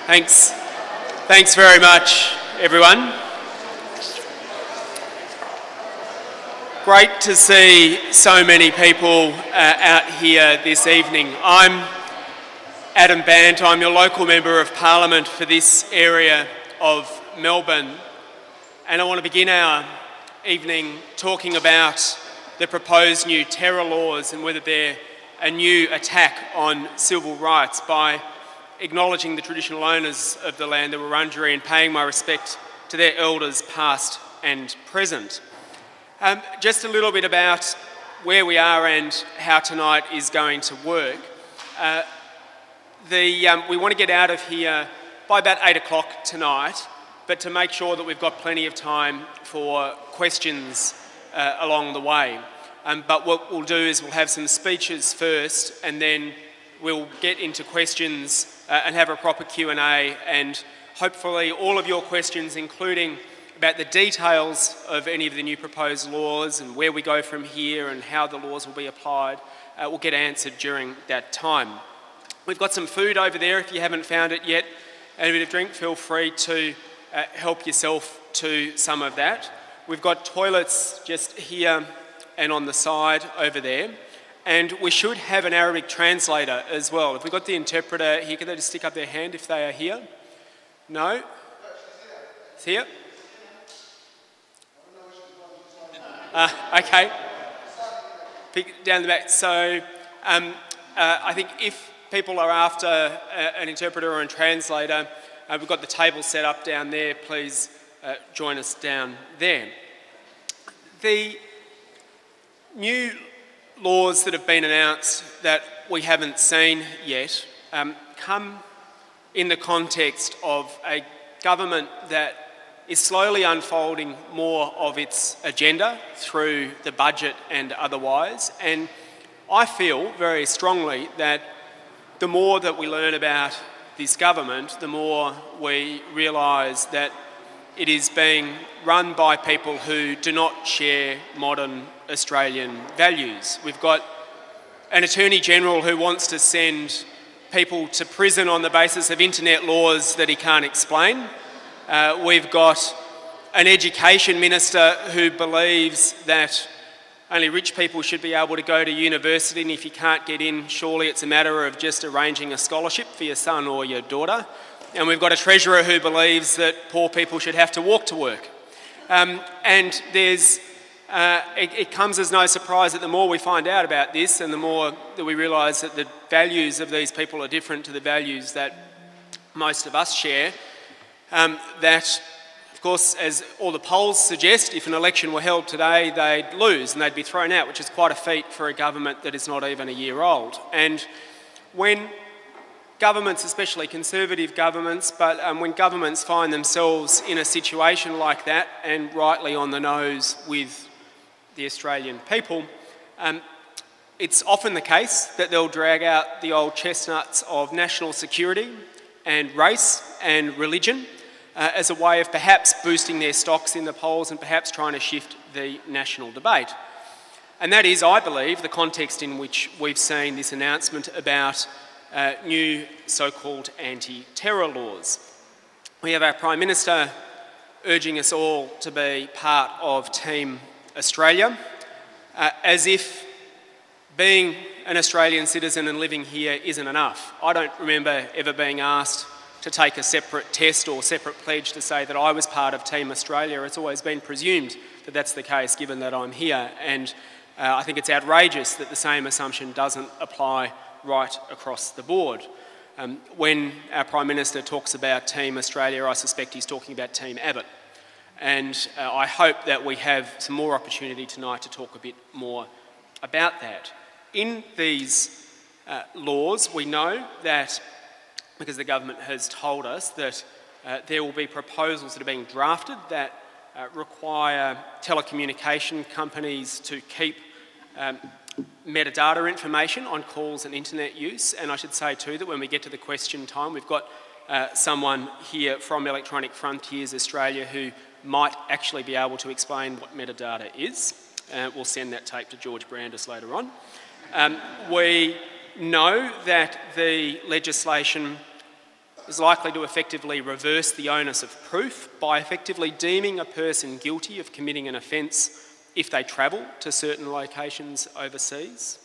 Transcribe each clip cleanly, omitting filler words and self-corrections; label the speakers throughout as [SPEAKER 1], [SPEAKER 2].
[SPEAKER 1] Thanks. Thanks very much, everyone. Great to see so many people out here this evening. I'm Adam Bandt. I'm your local Member of Parliament for this area of Melbourne. And I want to begin our evening talking about the proposed new terror laws and whether they're a new attack on civil rights by acknowledging the traditional owners of the land, the Wurundjeri, and paying my respect to their elders past and present. Just a little bit about where we are and how tonight is going to work. We want to get out of here by about 8 o'clock tonight, but to make sure that we've got plenty of time for questions along the way. But what we'll do is we'll have some speeches first, and then we'll get into questions and have a proper Q&A, and hopefully all of your questions, including about the details of any of the new proposed laws and where we go from here and how the laws will be applied, will get answered during that time. We've got some food over there if you haven't found it yet, and a bit of drink. Feel free to help yourself to some of that. We've got toilets just here and on the side over there. And we should have an Arabic translator as well. If we've got the interpreter here, can they just stick up their hand if they are here? No? It's here? Okay. Pick down the back. So I think if people are after an interpreter or a translator, we've got the table set up down there. Please join us down there. The new laws that have been announced that we haven't seen yet come in the context of a government that is slowly unfolding more of its agenda through the budget and otherwise. And I feel very strongly that the more that we learn about this government, the more we realise that it is being run by people who do not share modern Australian values. We've got an Attorney-General who wants to send people to prison on the basis of internet laws that he can't explain. We've got an Education Minister who believes that only rich people should be able to go to university, and if you can't get in, surely it's a matter of just arranging a scholarship for your son or your daughter. And we've got a Treasurer who believes that poor people should have to walk to work. And there's it comes as no surprise that the more we find out about this and the more that we realise that the values of these people are different to the values that most of us share, that, of course, as all the polls suggest, if an election were held today, they'd lose and they'd be thrown out, which is quite a feat for a government that is not even a year old. And when governments, especially conservative governments, but when governments find themselves in a situation like that, and rightly on the nose with the Australian people, it's often the case that they'll drag out the old chestnuts of national security and race and religion as a way of perhaps boosting their stocks in the polls and perhaps trying to shift the national debate. And that is, I believe, the context in which we've seen this announcement about new so-called anti-terror laws. We have our Prime Minister urging us all to be part of Team Australia, as if being an Australian citizen and living here isn't enough. I don't remember ever being asked to take a separate test or separate pledge to say that I was part of Team Australia. It's always been presumed that that's the case, given that I'm here, and I think it's outrageous that the same assumption doesn't apply right across the board. When our Prime Minister talks about Team Australia, I suspect he's talking about Team Abbott. And I hope that we have some more opportunity tonight to talk a bit more about that. In these laws, we know that, because the government has told us that there will be proposals that are being drafted that require telecommunication companies to keep metadata information on calls and internet use. And I should say too that when we get to the question time, we've got someone here from Electronic Frontiers Australia who might actually be able to explain what metadata is. We'll send that tape to George Brandis later on. We know that the legislation is likely to effectively reverse the onus of proof by effectively deeming a person guilty of committing an offence if they travel to certain locations overseas.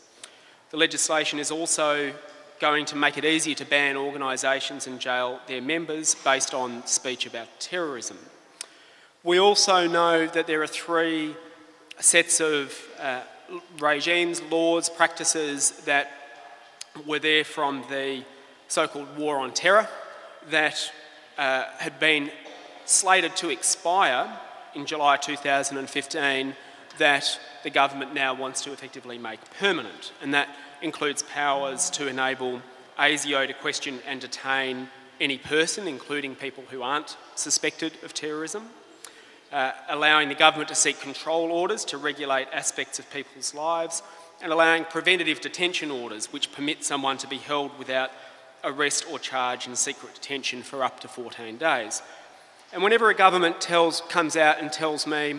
[SPEAKER 1] The legislation is also going to make it easier to ban organisations and jail their members based on speech about terrorism. We also know that there are 3 sets of regimes, laws, practices that were there from the so-called War on Terror that had been slated to expire in July 2015 that the government now wants to effectively make permanent. And that includes powers to enable ASIO to question and detain any person, including people who aren't suspected of terrorism, allowing the government to seek control orders to regulate aspects of people's lives, and allowing preventative detention orders which permit someone to be held without arrest or charge in secret detention for up to 14 days. And whenever a government comes out and tells me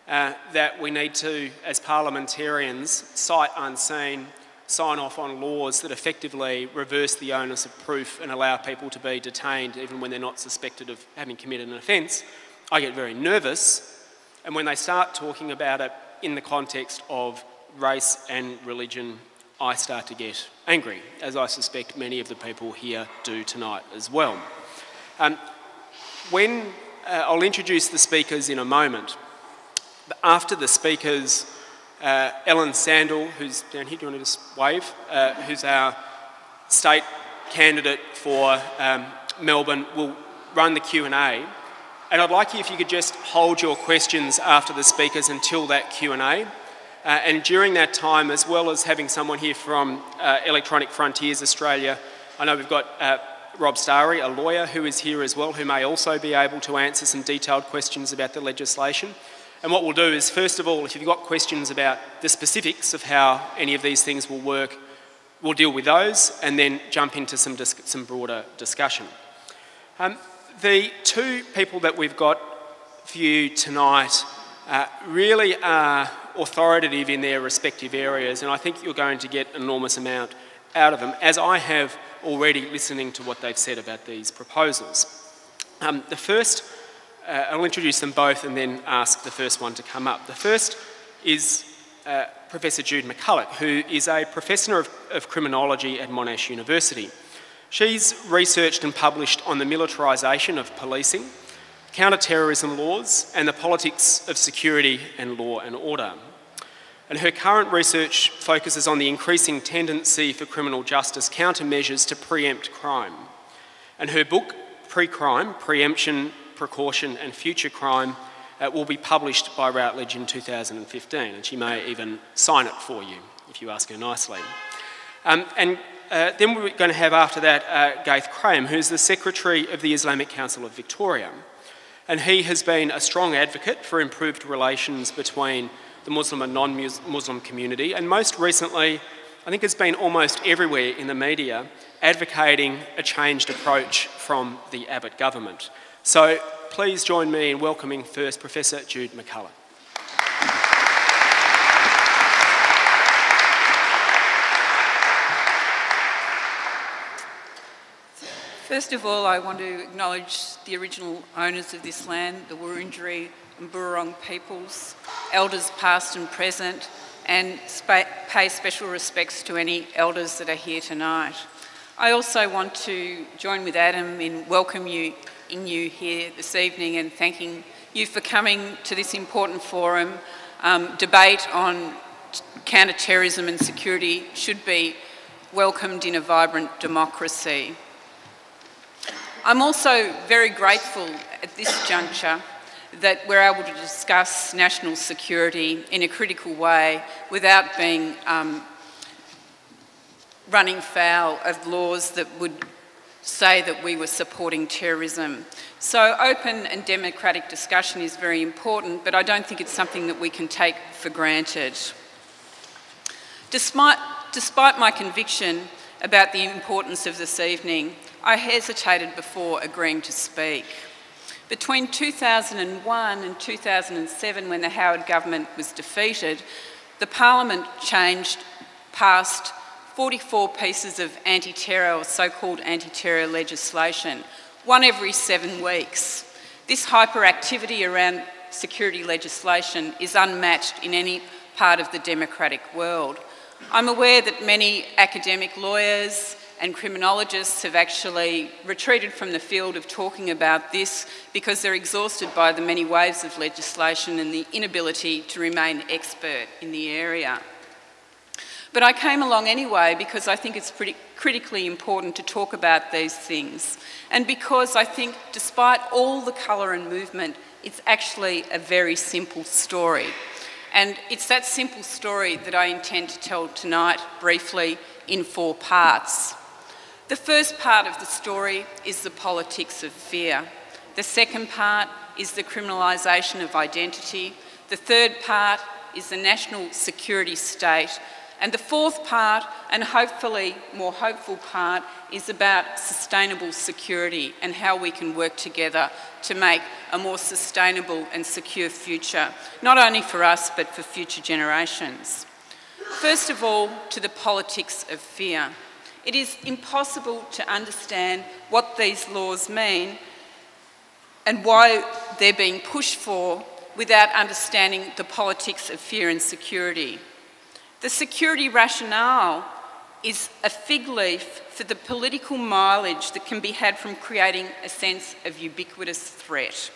[SPEAKER 1] that we need to, as parliamentarians, sight unseen, sign off on laws that effectively reverse the onus of proof and allow people to be detained even when they're not suspected of having committed an offence, I get very nervous. And when they start talking about it in the context of race and religion, I start to get angry, as I suspect many of the people here do tonight as well. I'll introduce the speakers in a moment. After the speakers, Ellen Sandell, who's down here, do you want to just wave? Who's our state candidate for Melbourne, will run the Q&A. And I'd like you, if you could just hold your questions after the speakers until that Q&A. And during that time, as well as having someone here from Electronic Frontiers Australia, I know we've got Rob Stary, a lawyer, who is here as well, who may also be able to answer some detailed questions about the legislation. And what we'll do is, first of all, if you've got questions about the specifics of how any of these things will work, we'll deal with those and then jump into some broader discussion. The 2 people that we've got for you tonight really are authoritative in their respective areas, and I think you're going to get an enormous amount out of them, as I have already listening to what they've said about these proposals. The first, I'll introduce them both and then ask the first one to come up. The first is Professor Jude McCulloch, who is a Professor of Criminology at Monash University. She's researched and published on the militarisation of policing, counter-terrorism laws, and the politics of security and law and order. And her current research focuses on the increasing tendency for criminal justice countermeasures to preempt crime. And her book, Pre-Crime, Preemption, Precaution and Future Crime, will be published by Routledge in 2015, and she may even sign it for you, if you ask her nicely. Then we're going to have after that Ghaith Krayem, who's the Secretary of the Islamic Council of Victoria. And he has been a strong advocate for improved relations between the Muslim and non-Muslim community, and most recently, I think has been almost everywhere in the media, advocating a changed approach from the Abbott government. So please join me in welcoming first Professor Jude McCulloch.
[SPEAKER 2] First of all, I want to acknowledge the original owners of this land, the Wurundjeri and Burrong peoples, elders past and present, and pay special respects to any elders that are here tonight. I also want to join with Adam in welcoming you here this evening and thanking you for coming to this important forum. Debate on counter-terrorism and security should be welcomed in a vibrant democracy. I'm also very grateful at this juncture that we're able to discuss national security in a critical way without being running foul of laws that would say that we were supporting terrorism. So open and democratic discussion is very important, but I don't think it's something that we can take for granted. Despite my conviction about the importance of this evening, I hesitated before agreeing to speak. Between 2001 and 2007, when the Howard government was defeated, the Parliament passed 44 pieces of anti-terror or so-called anti-terror legislation, one every 7 weeks. This hyperactivity around security legislation is unmatched in any part of the democratic world. I'm aware that many academic lawyers and criminologists have actually retreated from the field of talking about this because they're exhausted by the many waves of legislation and the inability to remain expert in the area. But I came along anyway because I think it's pretty critically important to talk about these things, and because I think despite all the colour and movement, it's actually a very simple story. And it's that simple story that I intend to tell tonight briefly in 4 parts. The first part of the story is the politics of fear. The second part is the criminalisation of identity. The third part is the national security state. And the fourth part, and hopefully more hopeful part, is about sustainable security and how we can work together to make a more sustainable and secure future, not only for us but for future generations. First of all, to the politics of fear. It is impossible to understand what these laws mean and why they're being pushed for without understanding the politics of fear and security. The security rationale is a fig leaf for the political mileage that can be had from creating a sense of ubiquitous threat.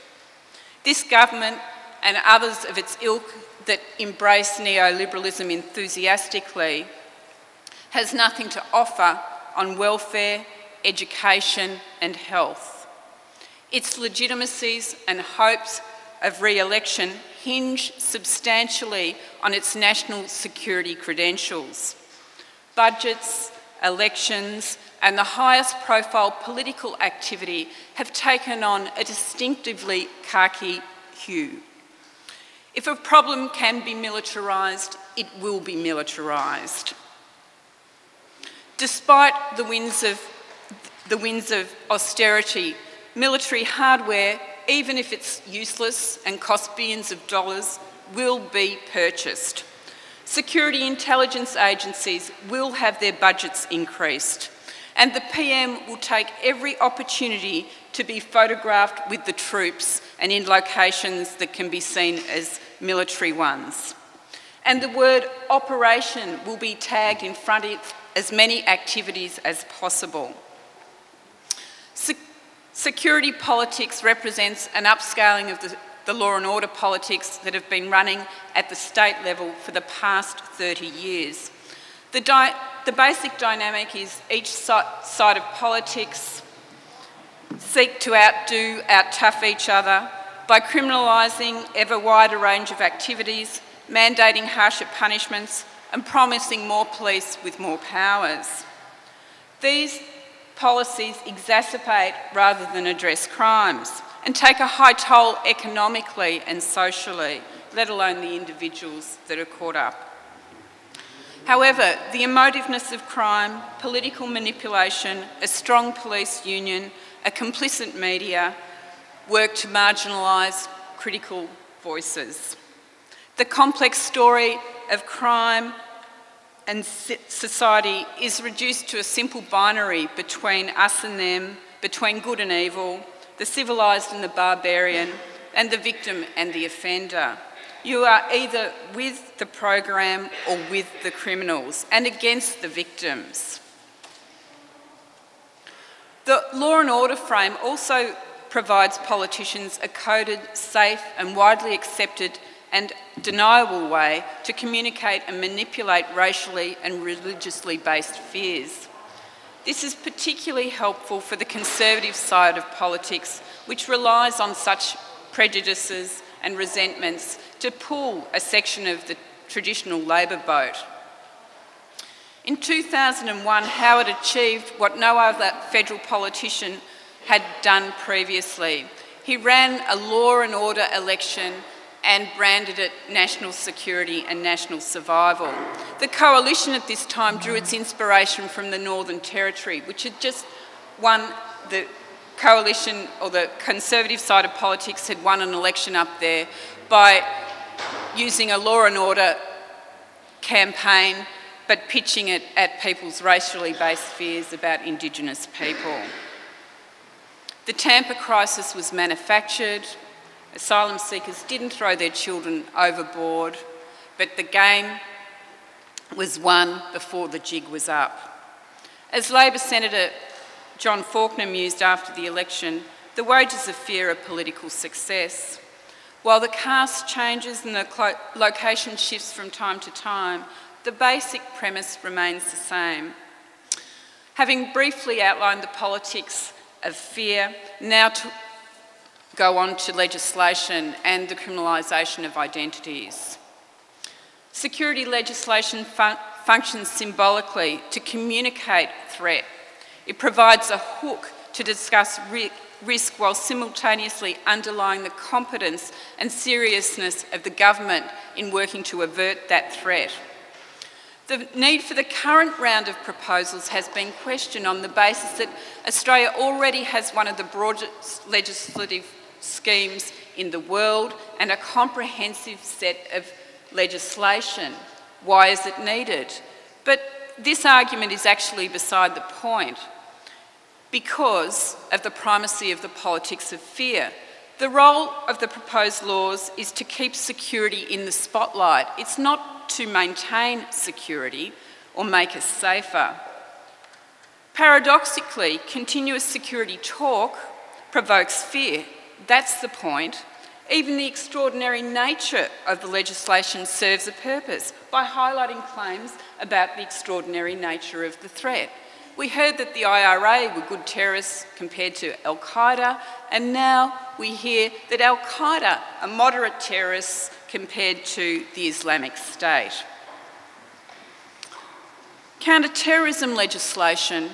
[SPEAKER 2] This government and others of its ilk that embrace neoliberalism enthusiastically has nothing to offer on welfare, education and health. Its legitimacies and hopes of re-election hinge substantially on its national security credentials. Budgets, elections and the highest profile political activity have taken on a distinctively khaki hue. If a problem can be militarised, it will be militarised. Despite the winds of austerity, military hardware, even if it's useless and costs billions of dollars, will be purchased. Security intelligence agencies will have their budgets increased, and the PM will take every opportunity to be photographed with the troops and in locations that can be seen as military ones. And the word operation will be tagged in front of as many activities as possible. Security politics represents an upscaling of the law and order politics that have been running at the state level for the past 30 years. The basic dynamic is each side of politics seek to out-tough each other by criminalising ever wider range of activities, mandating harsher punishments and promising more police with more powers. These policies exacerbate rather than address crimes and take a high toll economically and socially, let alone the individuals that are caught up. However, the emotiveness of crime, political manipulation, a strong police union, a complicit media work to marginalise critical voices. The complex story of crime and society is reduced to a simple binary between us and them, between good and evil, the civilised and the barbarian, and the victim and the offender. You are either with the program or with the criminals and against the victims. The law and order frame also provides politicians a coded, safe and widely accepted and deniable way to communicate and manipulate racially and religiously based fears. This is particularly helpful for the conservative side of politics, which relies on such prejudices and resentments to pull a section of the traditional Labor boat. In 2001, Howard achieved what no other federal politician had done previously. He ran a law and order election and branded it national security and national survival. The coalition at this time drew its inspiration from the Northern Territory, which had just won the coalition, or the conservative side of politics had won an election up there by using a law and order campaign but pitching it at people's racially based fears about Indigenous people. The Tampa crisis was manufactured. Asylum seekers didn't throw their children overboard, but the game was won before the jig was up. As Labor Senator John Faulkner mused after the election, the wages of fear are political success. While the cast changes and the location shifts from time to time, the basic premise remains the same. Having briefly outlined the politics of fear, now to go on to legislation and the criminalisation of identities. Security legislation functions symbolically to communicate threat. It provides a hook to discuss risk while simultaneously underlying the competence and seriousness of the government in working to avert that threat. The need for the current round of proposals has been questioned on the basis that Australia already has one of the broadest legislative schemes in the world and a comprehensive set of legislation. Why is it needed? But this argument is actually beside the point because of the primacy of the politics of fear. The role of the proposed laws is to keep security in the spotlight. It's not to maintain security or make us safer. Paradoxically, continuous security talk provokes fear. That's the point. Even the extraordinary nature of the legislation serves a purpose by highlighting claims about the extraordinary nature of the threat. We heard that the IRA were good terrorists compared to Al-Qaeda, and now we hear that Al-Qaeda are moderate terrorists compared to the Islamic State. Counter-terrorism legislation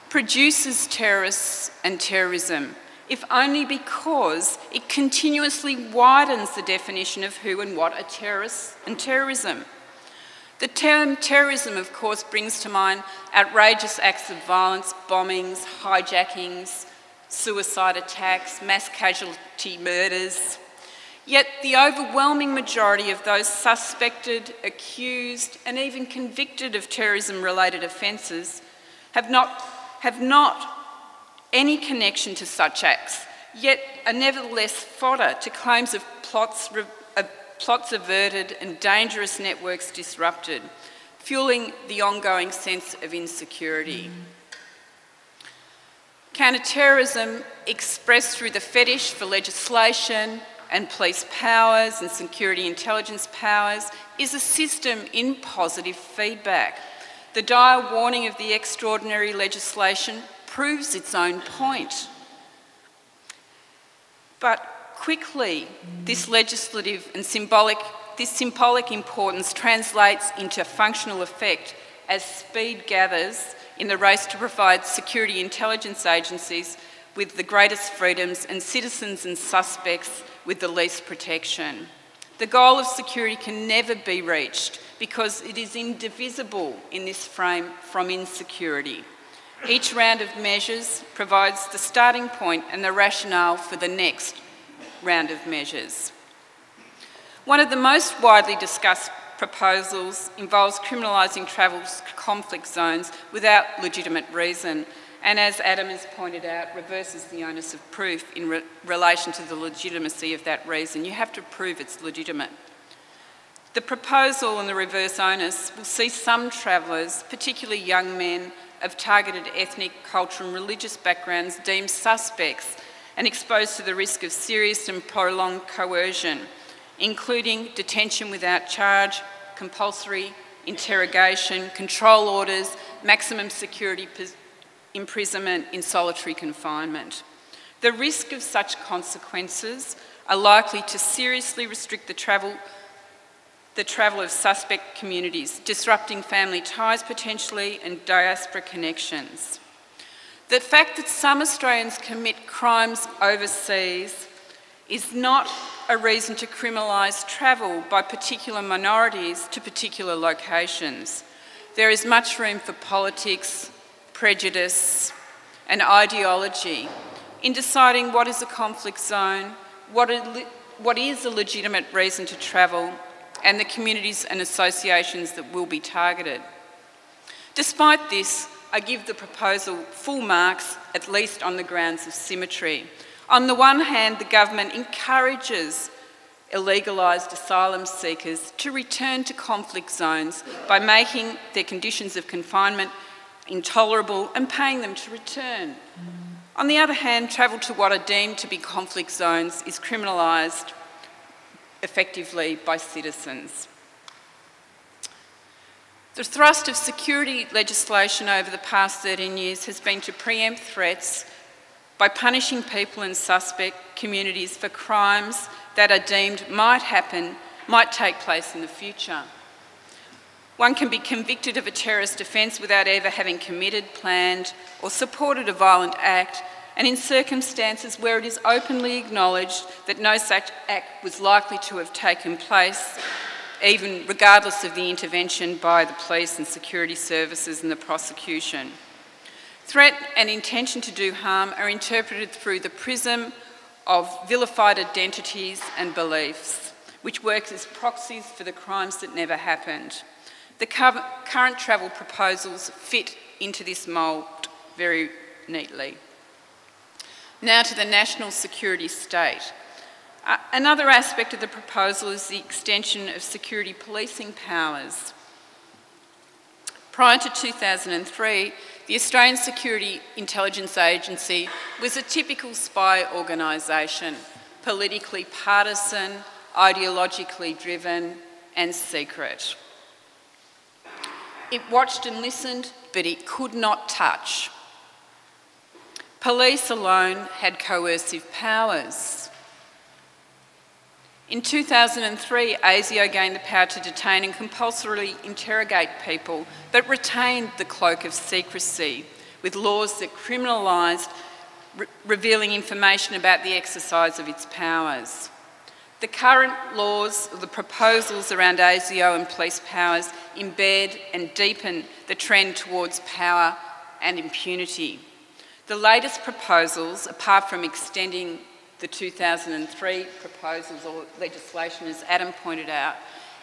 [SPEAKER 2] produces terrorists and terrorism, if only because it continuously widens the definition of who and what are terrorists and terrorism. The term terrorism, of course, brings to mind outrageous acts of violence, bombings, hijackings, suicide attacks, mass casualty murders. Yet the overwhelming majority of those suspected, accused, and even convicted of terrorism-related offences have not any connection to such acts, yet are nevertheless fodder to claims of plots averted and dangerous networks disrupted, fueling the ongoing sense of insecurity. Counter-terrorism, expressed through the fetish for legislation and police powers and security intelligence powers, is a system in positive feedback. The dire warning of the extraordinary legislation proves its own point. But quickly, this legislative and symbolic importance translates into functional effect as speed gathers in the race to provide security intelligence agencies with the greatest freedoms and citizens and suspects with the least protection. The goal of security can never be reached because it is indivisible in this frame from insecurity. Each round of measures provides the starting point and the rationale for the next round of measures. One of the most widely discussed proposals involves criminalising travel to conflict zones without legitimate reason, and as Adam has pointed out, reverses the onus of proof in relation to the legitimacy of that reason. You have to prove it's legitimate. The proposal and the reverse onus will see some travellers, particularly young men of targeted ethnic, cultural and religious backgrounds, deemed suspects and exposed to the risk of serious and prolonged coercion, including detention without charge, compulsory interrogation, control orders, maximum security imprisonment in solitary confinement. The risk of such consequences are likely to seriously restrict the travel of suspect communities, disrupting family ties potentially and diaspora connections. The fact that some Australians commit crimes overseas is not a reason to criminalise travel by particular minorities to particular locations. There is much room for politics, prejudice and ideology in deciding what is a conflict zone, what is a legitimate reason to travel, and the communities and associations that will be targeted. Despite this, I give the proposal full marks, at least on the grounds of symmetry. On the one hand, the government encourages illegalised asylum seekers to return to conflict zones by making their conditions of confinement intolerable and paying them to return. On the other hand, travel to what are deemed to be conflict zones is criminalised effectively by citizens. The thrust of security legislation over the past 13 years has been to preempt threats by punishing people in suspect communities for crimes that are deemed might take place in the future. One can be convicted of a terrorist offence without ever having committed, planned or supported a violent act, and in circumstances where it is openly acknowledged that no such act was likely to have taken place, even regardless of the intervention by the police and security services and the prosecution. Threat and intention to do harm are interpreted through the prism of vilified identities and beliefs, which work as proxies for the crimes that never happened. The current travel proposals fit into this mould very neatly. Now to the national security state. Another aspect of the proposal is the extension of security policing powers. Prior to 2003, the Australian Security Intelligence Agency was a typical spy organisation, politically partisan, ideologically driven and secret. It watched and listened, but it could not touch. Police alone had coercive powers. In 2003, ASIO gained the power to detain and compulsorily interrogate people, but retained the cloak of secrecy, with laws that criminalised revealing information about the exercise of its powers. The current laws, the proposals around ASIO and police powers, embed and deepen the trend towards power and impunity. The latest proposals, apart from extending the 2003 proposals or legislation, as Adam pointed out,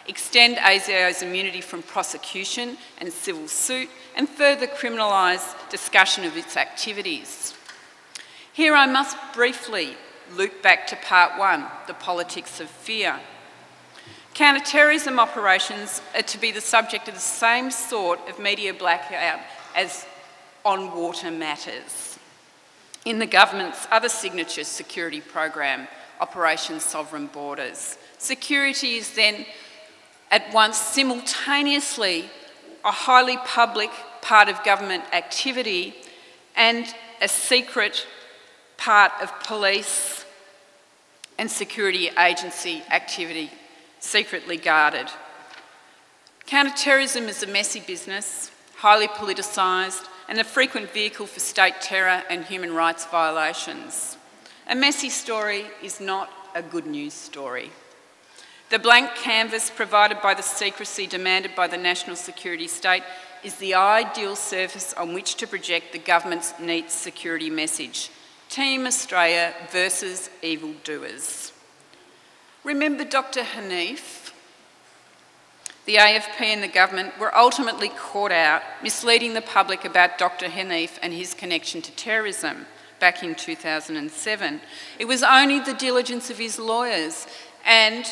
[SPEAKER 2] extend ASIO's immunity from prosecution and civil suit and further criminalise discussion of its activities. Here I must briefly loop back to part one, the politics of fear. Counter-terrorism operations are to be the subject of the same sort of media blackout as on-water matters. In the government's other signature security program, Operation Sovereign Borders, security is then at once simultaneously a highly public part of government activity and a secret part of police and security agency activity, secretly guarded. Counter-terrorism is a messy business, highly politicised, and a frequent vehicle for state terror and human rights violations. A messy story is not a good news story. The blank canvas provided by the secrecy demanded by the national security state is the ideal surface on which to project the government's neat security message. Team Australia versus evildoers. Remember Dr. Hanif? The AFP and the government were ultimately caught out misleading the public about Dr. Hanif and his connection to terrorism back in 2007. It was only the diligence of his lawyers and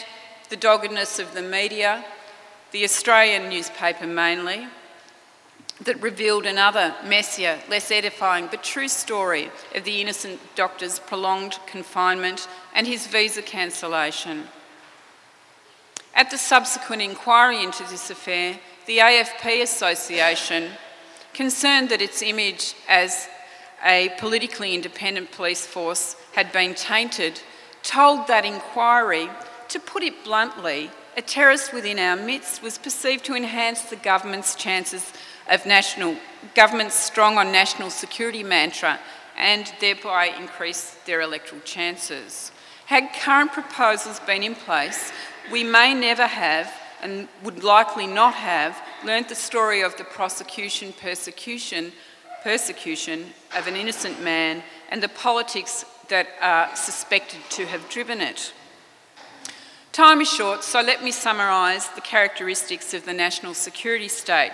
[SPEAKER 2] the doggedness of the media, the Australian newspaper mainly, that revealed another messier, less edifying but true story of the innocent doctor's prolonged confinement and his visa cancellation. At the subsequent inquiry into this affair, the AFP Association, concerned that its image as a politically independent police force had been tainted, told that inquiry, to put it bluntly, a terrorist within our midst was perceived to enhance the government's chances of government's strong on national security mantra and thereby increase their electoral chances. Had current proposals been in place, we may never have, and would likely not have, learnt the story of the persecution of an innocent man and the politics that are suspected to have driven it. Time is short, so let me summarise the characteristics of the national security state.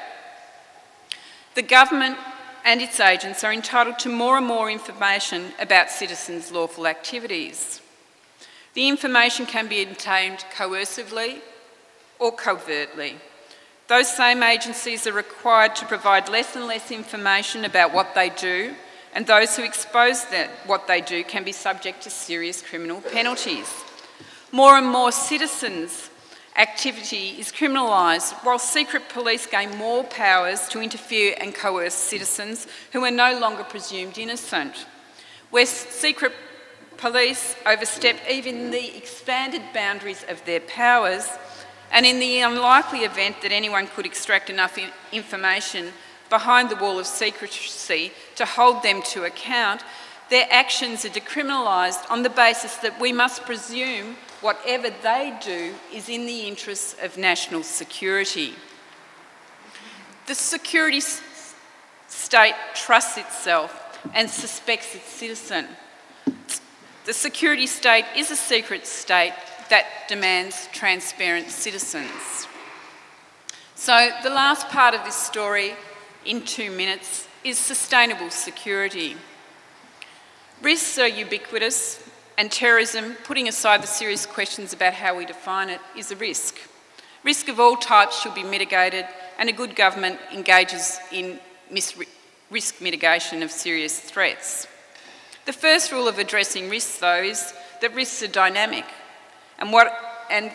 [SPEAKER 2] The government and its agents are entitled to more and more information about citizens' lawful activities. The information can be obtained coercively or covertly. Those same agencies are required to provide less and less information about what they do, and those who expose what they do can be subject to serious criminal penalties. More and more citizens' activity is criminalised, while secret police gain more powers to interfere and coerce citizens who are no longer presumed innocent. Where secret police overstep even the expanded boundaries of their powers, and in the unlikely event that anyone could extract enough information behind the wall of secrecy to hold them to account, their actions are decriminalised on the basis that we must presume whatever they do is in the interests of national security. The security state trusts itself and suspects its citizen. The security state is a secret state that demands transparent citizens. So the last part of this story, in 2 minutes, is sustainable security. Risks are ubiquitous, and terrorism, putting aside the serious questions about how we define it, is a risk. Risk of all types should be mitigated, and a good government engages in risk mitigation of serious threats. The first rule of addressing risks, though, is that risks are dynamic, and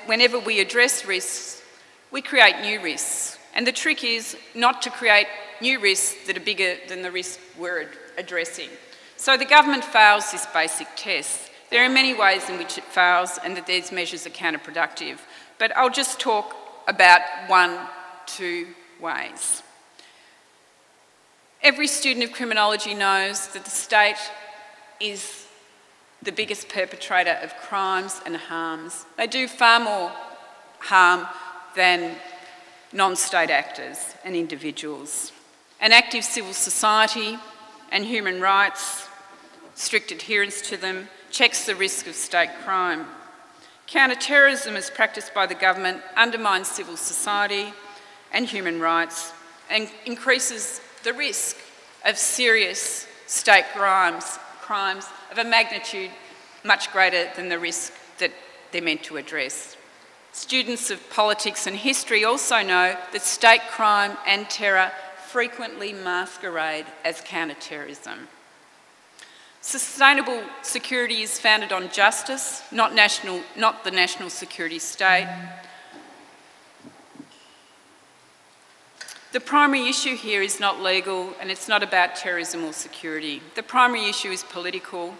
[SPEAKER 2] whenever we address risks, we create new risks. And the trick is not to create new risks that are bigger than the risk we're addressing. So the government fails this basic test. There are many ways in which it fails and that these measures are counterproductive, but I'll just talk about 2 ways. Every student of criminology knows that the state is the biggest perpetrator of crimes and harms. They do far more harm than non-state actors and individuals. An active civil society and human rights, strict adherence to them, checks the risk of state crime. Counter-terrorism as practiced by the government undermines civil society and human rights and increases the risk of serious state crimes of a magnitude much greater than the risk that they're meant to address. Students of politics and history also know that state crime and terror frequently masquerade as counter-terrorism. Sustainable security is founded on justice, not the national security state. The primary issue here is not legal, and it's not about terrorism or security. The primary issue is political,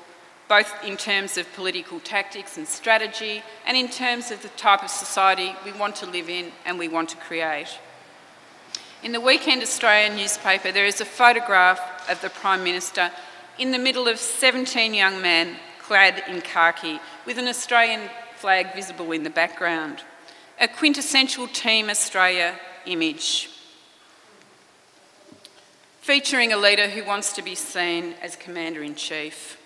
[SPEAKER 2] both in terms of political tactics and strategy, and in terms of the type of society we want to live in and we want to create. In the Weekend Australian newspaper, there is a photograph of the Prime Minister in the middle of 17 young men clad in khaki, with an Australian flag visible in the background. A quintessential Team Australia image, featuring a leader who wants to be seen as Commander-in-Chief.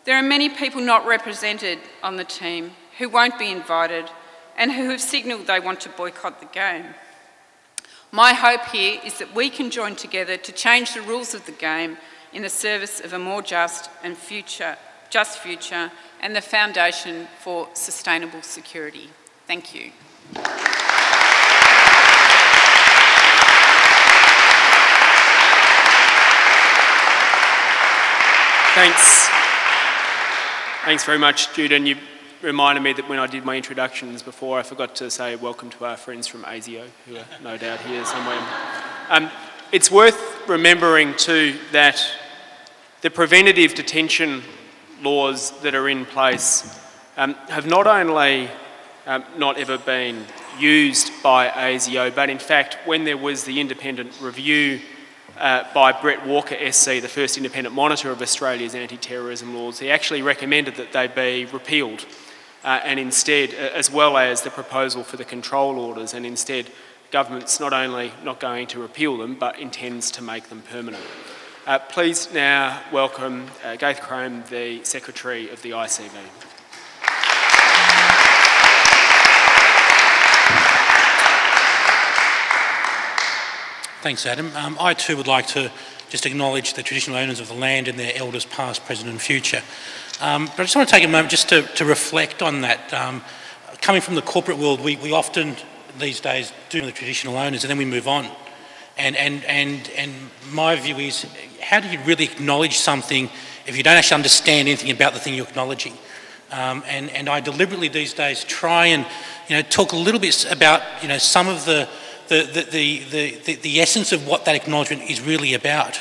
[SPEAKER 2] There are many people not represented on the team who won't be invited and who have signalled they want to boycott the game. My hope here is that we can join together to change the rules of the game in the service of a more just future and the foundation for sustainable security. Thank you.
[SPEAKER 1] Thanks very much, Jude, and you reminded me that when I did my introductions before, I forgot to say welcome to our friends from ASIO, who are no doubt here somewhere. It's worth remembering too that the preventative detention laws that are in place have not only not ever been used by ASIO, but in fact, when there was the independent review by Brett Walker SC, the first independent monitor of Australia's anti-terrorism laws, he actually recommended that they be repealed and instead, as well as the proposal for the control orders, and instead government's not only not going to repeal them, but intends to make them permanent. Please now welcome Ghaith Krayem, the Secretary of the ICV.
[SPEAKER 3] Thanks, Adam. I too would like to just acknowledge the traditional owners of the land and their elders past, present and future. But I just want to take a moment just to reflect on that. Coming from the corporate world, we often these days do the traditional owners and then we move on. And my view is, how do you really acknowledge something if you don't actually understand anything about the thing you're acknowledging? And I deliberately these days try and talk a little bit about some of the essence of what that acknowledgement is really about.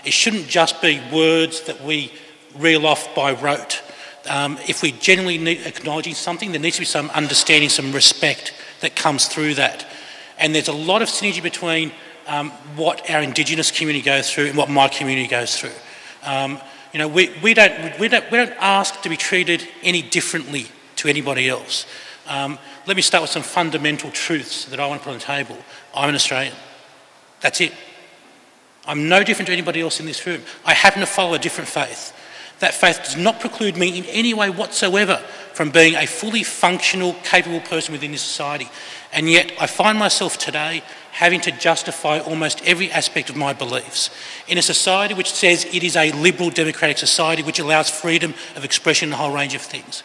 [SPEAKER 3] It shouldn't just be words that we reel off by rote. If we genuinely need acknowledging something, there needs to be some understanding, some respect that comes through that. And there's a lot of synergy between what our Indigenous community goes through and what my community goes through. We don't ask to be treated any differently to anybody else. Let me start with some fundamental truths that I want to put on the table. I'm an Australian. That's it. I'm no different to anybody else in this room. I happen to follow a different faith. That faith does not preclude me in any way whatsoever from being a fully functional, capable person within this society. And yet I find myself today having to justify almost every aspect of my beliefs in a society which says it is a liberal democratic society which allows freedom of expression and a whole range of things.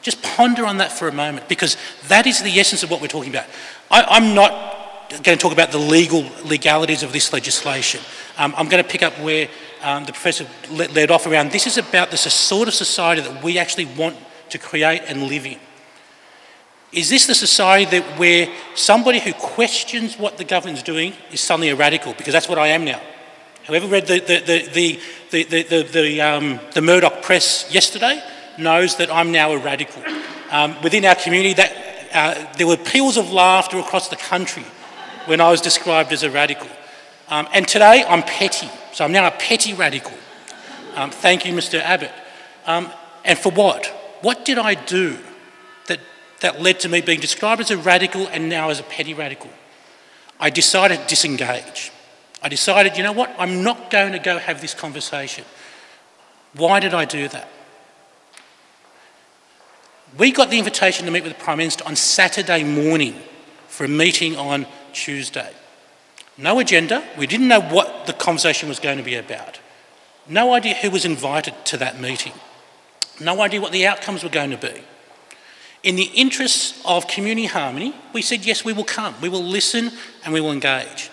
[SPEAKER 3] Just ponder on that for a moment, because that is the essence of what we're talking about. I'm not going to talk about the legalities of this legislation. I'm going to pick up where the Professor led off around. This is about the sort of society that we actually want to create and live in. Is this the society where somebody who questions what the government's doing is suddenly a radical? Because that's what I am now. Whoever read the Murdoch press yesterday knows that I'm now a radical. Within our community, there were peals of laughter across the country when I was described as a radical. And today I'm petty, so I'm now a petty radical. Thank you, Mr. Abbott. And for what? What did I do that led to me being described as a radical and now as a petty radical? I decided to disengage. I decided, you know what, I'm not going to go have this conversation. Why did I do that? We got the invitation to meet with the Prime Minister on Saturday morning for a meeting on Tuesday. No agenda. We didn't know what the conversation was going to be about. No idea who was invited to that meeting. No idea what the outcomes were going to be. In the interests of community harmony, we said, yes, we will come. We will listen and we will engage.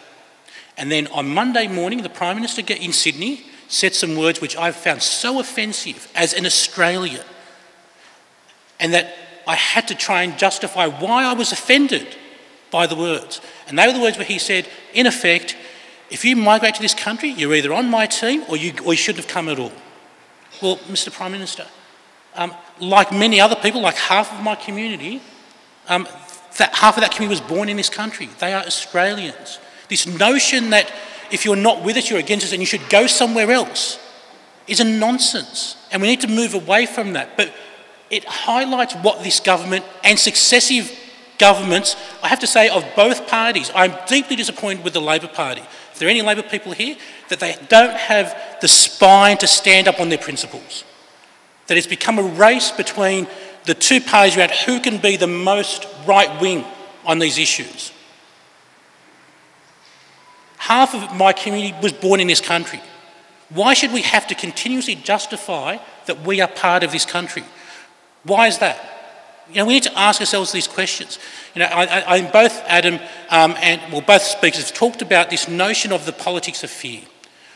[SPEAKER 3] And then on Monday morning, the Prime Minister in Sydney said some words which I've found so offensive as an Australian, and that I had to try and justify why I was offended by the words. And they were the words where he said, in effect, if you migrate to this country, you're either on my team or you shouldn't have come at all. Well, Mr. Prime Minister, like many other people, like half of my community, half of that community was born in this country. They are Australians. This notion that if you're not with us, you're against us and you should go somewhere else is a nonsense. And we need to move away from that. But it highlights what this government and successive governments, I have to say, of both parties. I'm deeply disappointed with the Labor Party. If there are any Labor people here, that they don't have the spine to stand up on their principles. That it's become a race between the two parties around who can be the most right-wing on these issues. Half of my community was born in this country. Why should we have to continuously justify that we are part of this country? Why is that? We need to ask ourselves these questions. Both Adam both speakers have talked about this notion of the politics of fear.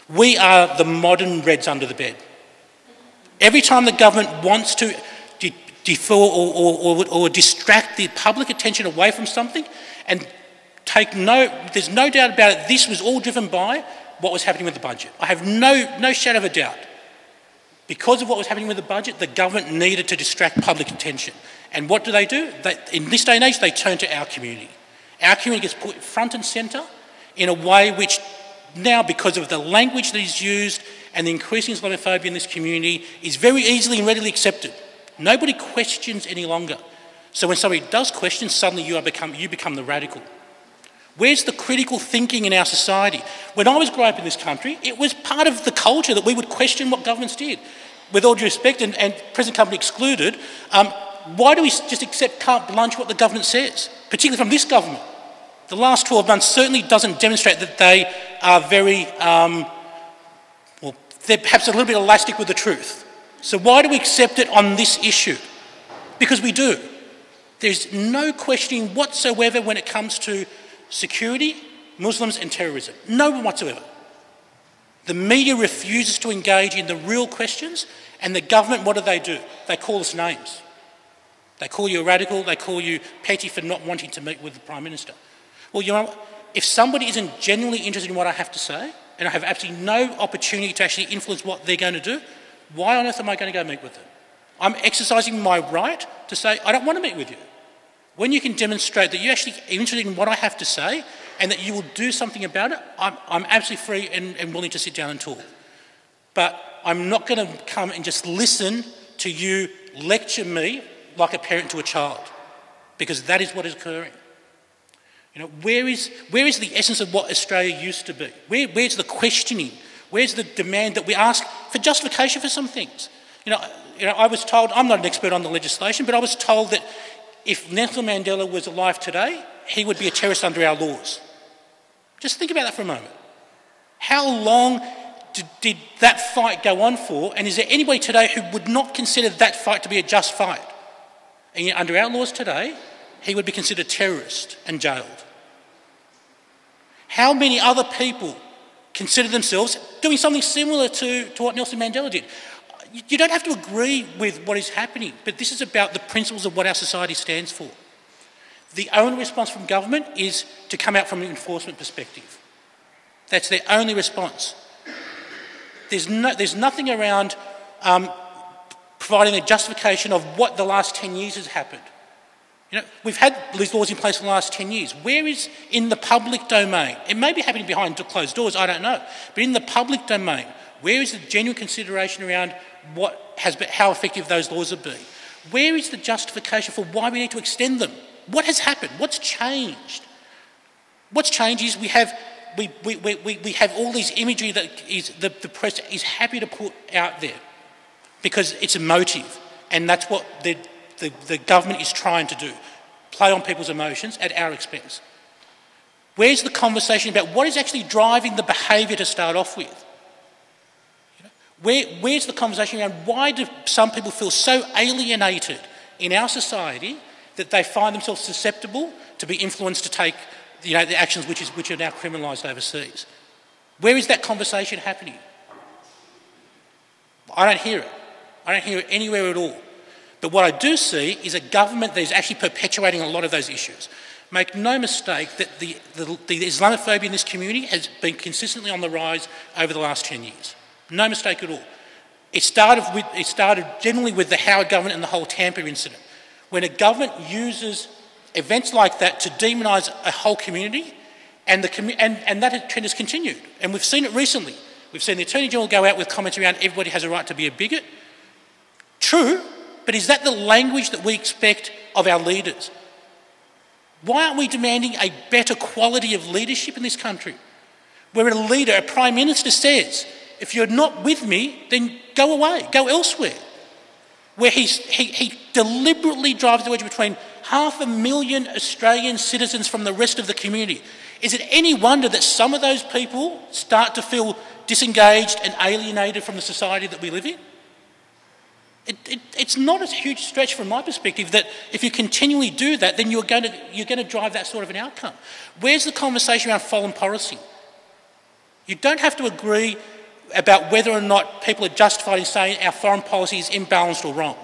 [SPEAKER 3] We are the modern Reds under the bed. Every time the government wants to defer or distract the public attention away from something, and there's no doubt about it, this was all driven by what was happening with the budget. I have no shadow of a doubt. Because of what was happening with the budget, the government needed to distract public attention. And what do? In this day and age, they turn to our community. Our community gets put front and centre in a way which now, because of the language that is used and the increasing Islamophobia in this community, is very easily and readily accepted. Nobody questions any longer. So when somebody does question, suddenly you become the radical. Where's the critical thinking in our society? When I was growing up in this country, it was part of the culture that we would question what governments did. With all due respect, and present company excluded, why do we just accept carte blanche what the government says, particularly from this government? The last 12 months certainly doesn't demonstrate that they are very, well, they're perhaps a little bit elastic with the truth. So why do we accept it on this issue? Because we do. There's no questioning whatsoever when it comes to security, Muslims and terrorism. No one whatsoever. The media refuses to engage in the real questions, and the government, what do? They call us names. They call you a radical, they call you petty for not wanting to meet with the Prime Minister. Well, you know, if somebody isn't genuinely interested in what I have to say, and I have absolutely no opportunity to actually influence what they're going to do, why on earth am I going to go meet with them? I'm exercising my right to say, I don't want to meet with you. When you can demonstrate that you're actually interested in what I have to say and that you will do something about it, I'm absolutely free and willing to sit down and talk. But I'm not going to come and just listen to you lecture me like a parent to a child, because that is what is occurring. You know, where is the essence of what Australia used to be? Where's the questioning? Where's the demand that we ask for justification for some things? You know, I was told, I'm not an expert on the legislation, but I was told that if Nelson Mandela was alive today, he would be a terrorist under our laws. Just think about that for a moment. How long did that fight go on for, and is there anybody today who would not consider that fight to be a just fight? And yet under our laws today, he would be considered a terrorist and jailed. How many other people consider themselves doing something similar to what Nelson Mandela did? You don't have to agree with what is happening, but this is about the principles of what our society stands for. The only response from government is to come out from an enforcement perspective. That's their only response. There's nothing around providing a justification of what the last 10 years has happened. You know, we've had these laws in place for the last 10 years. Where is, in the public domain, it may be happening behind closed doors, I don't know, but in the public domain, where is the genuine consideration around how effective those laws have been? Where is the justification for why we need to extend them? What has happened? What's changed? What's changed is we have all these imagery that the press is happy to put out there because it's emotive, and that's what the government is trying to do, play on people's emotions at our expense. Where's the conversation about what is actually driving the behaviour to start off with? Where's the conversation around why do some people feel so alienated in our society that they find themselves susceptible to be influenced to take the actions which are now criminalised overseas? Where is that conversation happening? I don't hear it. I don't hear it anywhere at all. But what I do see is a government that is actually perpetuating a lot of those issues. Make no mistake that the Islamophobia in this community has been consistently on the rise over the last 10 years. No mistake at all. It started generally with the Howard government and the whole Tampa incident. When a government uses events like that to demonise a whole community, and that trend has continued. And we've seen it recently. We've seen the Attorney General go out with comments around everybody has a right to be a bigot. True, but is that the language that we expect of our leaders? Why aren't we demanding a better quality of leadership in this country? Where a leader, a Prime Minister says, if you're not with me, then go away, go elsewhere. Where he deliberately drives the wedge between 500,000 Australian citizens from the rest of the community. Is it any wonder that some of those people start to feel disengaged and alienated from the society that we live in? It's not a huge stretch from my perspective that if you continually do that, then you're going to drive that sort of an outcome. Where's the conversation around foreign policy? You don't have to agree about whether or not people are justified in saying our foreign policy is imbalanced or wrong.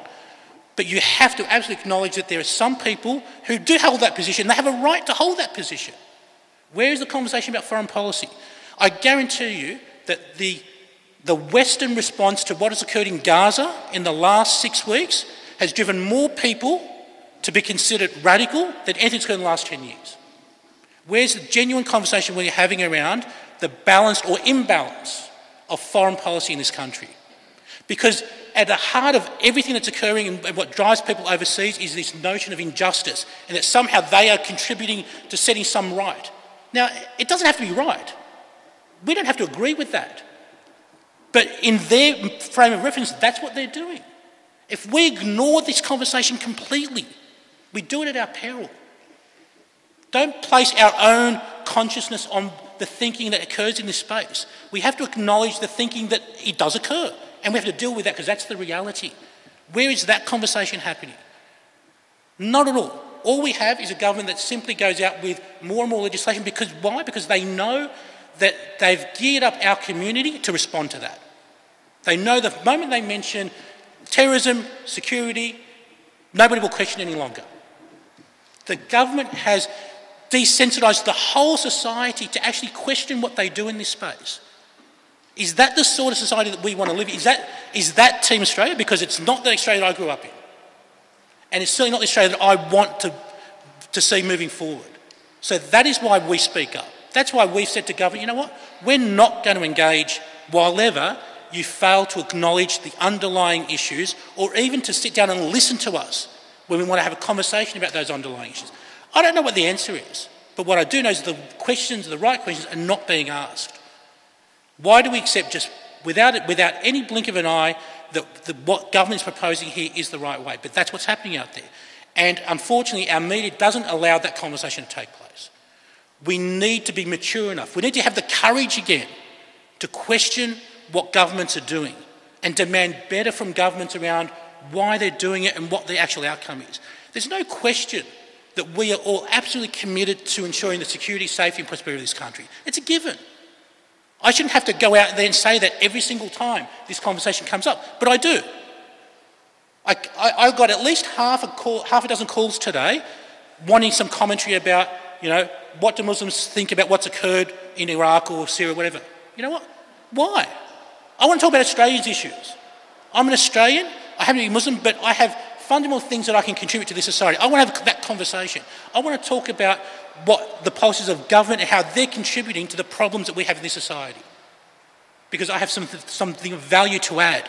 [SPEAKER 3] But you have to absolutely acknowledge that there are some people who do hold that position. They have a right to hold that position. Where is the conversation about foreign policy? I guarantee you that the Western response to what has occurred in Gaza in the last 6 weeks has driven more people to be considered radical than anything that's occurred in the last 10 years. Where's the genuine conversation we're having around the balanced or imbalance of foreign policy in this country? Because at the heart of everything that's occurring and what drives people overseas is this notion of injustice, and that somehow they are contributing to setting some right. Now, it doesn't have to be right. We don't have to agree with that. But in their frame of reference, that's what they're doing. If we ignore this conversation completely, we do it at our peril. Don't place our own consciousness on the thinking that occurs in this space. We have to acknowledge the thinking that it does occur, and we have to deal with that because that's the reality. Where is that conversation happening? Not at all. All we have is a government that simply goes out with more and more legislation. Because why? Because they know that they've geared up our community to respond to that. They know the moment they mention terrorism, security, nobody will question any longer. The government has desensitised the whole society to actually question what they do in this space. Is that the sort of society that we want to live in? Is that Team Australia? Because it's not the Australia that I grew up in. And it's certainly not the Australia that I want to see moving forward. So that is why we speak up. That's why we've said to government, you know what? We're not going to engage while ever you fail to acknowledge the underlying issues or even to sit down and listen to us when we want to have a conversation about those underlying issues. I don't know what the answer is, but what I do know is the questions, the right questions, are not being asked. Why do we accept just without any blink of an eye that what government's proposing here is the right way? But that's what's happening out there. And unfortunately, our media doesn't allow that conversation to take place. We need to be mature enough. We need to have the courage again to question what governments are doing and demand better from governments around why they're doing it and what the actual outcome is. There's no question that we are all absolutely committed to ensuring the security, safety and prosperity of this country. It's a given. I shouldn't have to go out there and say that every single time this conversation comes up, but I do. I got at least half a dozen calls today wanting some commentary about, you know, what do Muslims think about what's occurred in Iraq or Syria, whatever. You know what? Why? I want to talk about Australia's issues. I'm an Australian, I happen to be Muslim, but I have fundamental things that I can contribute to this society. I want to have that conversation. I want to talk about what the policies of government and how they're contributing to the problems that we have in this society. Because I have something of value to add.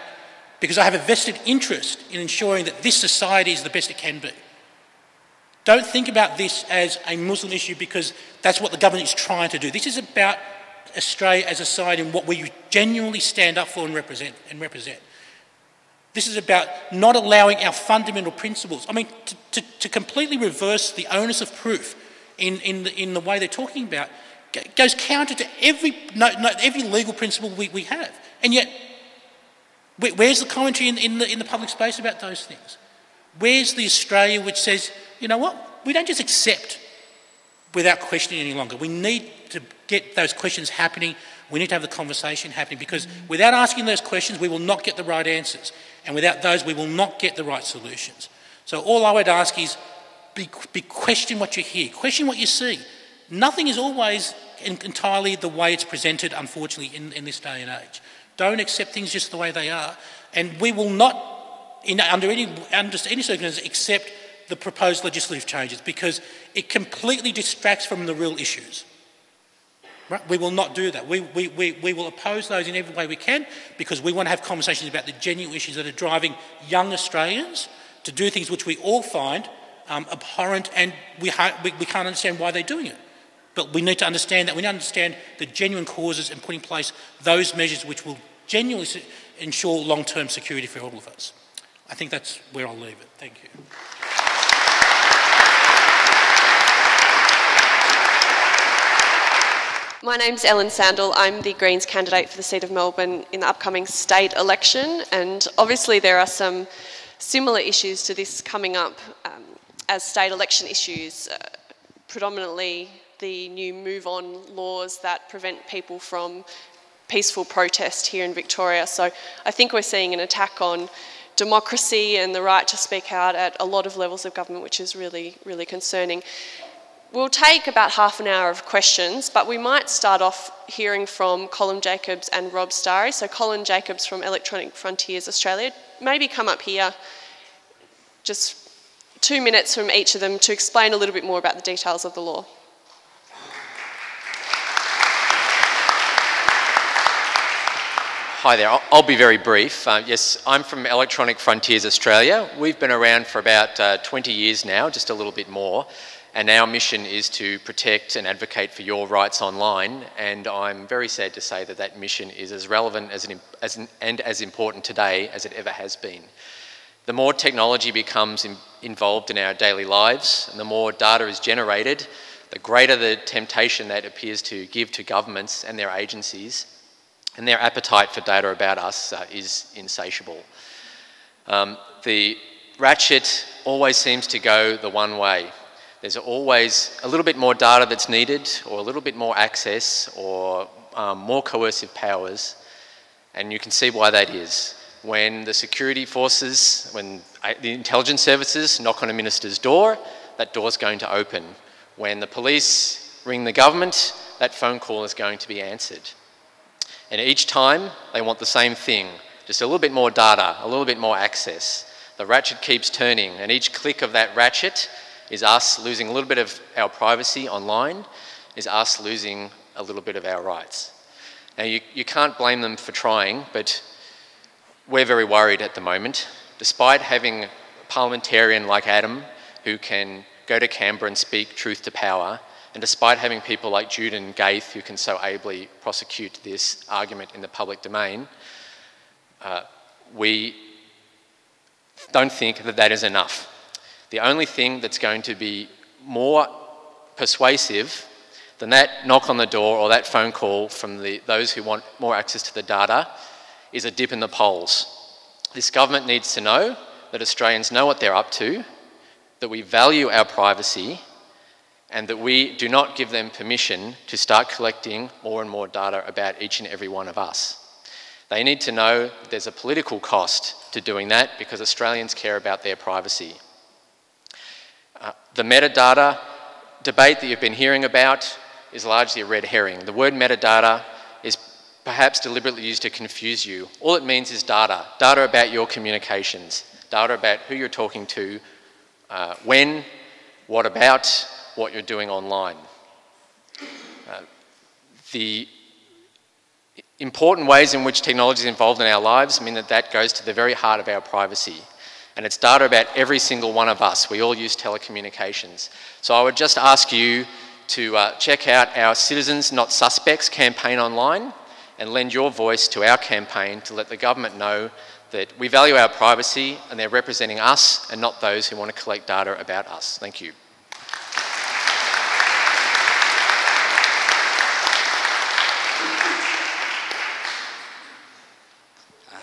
[SPEAKER 3] Because I have a vested interest in ensuring that this society is the best it can be. Don't think about this as a Muslim issue because that's what the government is trying to do. This is about Australia as a society and what we genuinely stand up for and represent. This is about not allowing our fundamental principles. I mean, to completely reverse the onus of proof in the way they're talking about goes counter to every legal principle we have. And yet, where's the commentary in the public space about those things? Where's the Australia which says, you know what, we don't just accept without questioning any longer. We need to get those questions happening. We need to have the conversation happening because without asking those questions, we will not get the right answers. And without those, we will not get the right solutions. So all I would ask is question what you hear, question what you see. Nothing is always entirely the way it's presented, unfortunately, in this day and age. Don't accept things just the way they are. And we will not, under any circumstances, accept the proposed legislative changes because it completely distracts from the real issues. Right? We will not do that. We will oppose those in every way we can because we want to have conversations about the genuine issues that are driving young Australians to do things which we all find abhorrent and we can't understand why they're doing it. But we need to understand that. We need to understand the genuine causes and put in place those measures which will genuinely ensure long-term security for all of us. I think that's where I'll leave it. Thank you.
[SPEAKER 4] My name's Ellen Sandell. I'm the Greens candidate for the seat of Melbourne in the upcoming state election, and obviously there are some similar issues to this coming up as state election issues, predominantly the new Move On laws that prevent people from peaceful protest here in Victoria. So I think we're seeing an attack on democracy and the right to speak out at a lot of levels of government, which is really, really concerning. We'll take about half an hour of questions, but we might start off hearing from Colin Jacobs and Rob Stary. So Colin Jacobs from Electronic Frontiers Australia, maybe come up here, just 2 minutes from each of them to explain a little bit more about the details of the law.
[SPEAKER 5] Hi there, I'll be very brief. Yes, I'm from Electronic Frontiers Australia. We've been around for about 20 years now, just a little bit more. And our mission is to protect and advocate for your rights online. And I'm very sad to say that that mission is as relevant and as important today as it ever has been. The more technology becomes involved in our daily lives and the more data is generated, the greater the temptation that appears to give to governments and their agencies, and their appetite for data about us is insatiable. The ratchet always seems to go the one way. There's always a little bit more data that's needed, or a little bit more access, or more coercive powers, and you can see why that is. When the security forces, when the intelligence services knock on a minister's door, that door's going to open. When the police ring the government, that phone call is going to be answered. And each time, they want the same thing, just a little bit more data, a little bit more access. The ratchet keeps turning, and each click of that ratchet is us losing a little bit of our privacy online, is us losing a little bit of our rights. Now, you can't blame them for trying, but we're very worried at the moment. Despite having a parliamentarian like Adam, who can go to Canberra and speak truth to power, and despite having people like Jude and Ghaith, who can so ably prosecute this argument in the public domain, we don't think that that is enough. The only thing that's going to be more persuasive than that knock on the door or that phone call from those who want more access to the data is a dip in the polls. This government needs to know that Australians know what they're up to, that we value our privacy, and that we do not give them permission to start collecting more and more data about each and every one of us. They need to know that there's a political cost to doing that because Australians care about their privacy. The metadata debate that you've been hearing about is largely a red herring. The word metadata is perhaps deliberately used to confuse you. All it means is data. Data about your communications. Data about who you're talking to, when, what about, what you're doing online. The important ways in which technology is involved in our lives mean that that goes to the very heart of our privacy. And it's data about every single one of us. We all use telecommunications. So I would just ask you to check out our Citizens Not Suspects campaign online and lend your voice to our campaign to let the government know that we value our privacy and they're representing us and not those who want to collect data about us. Thank you.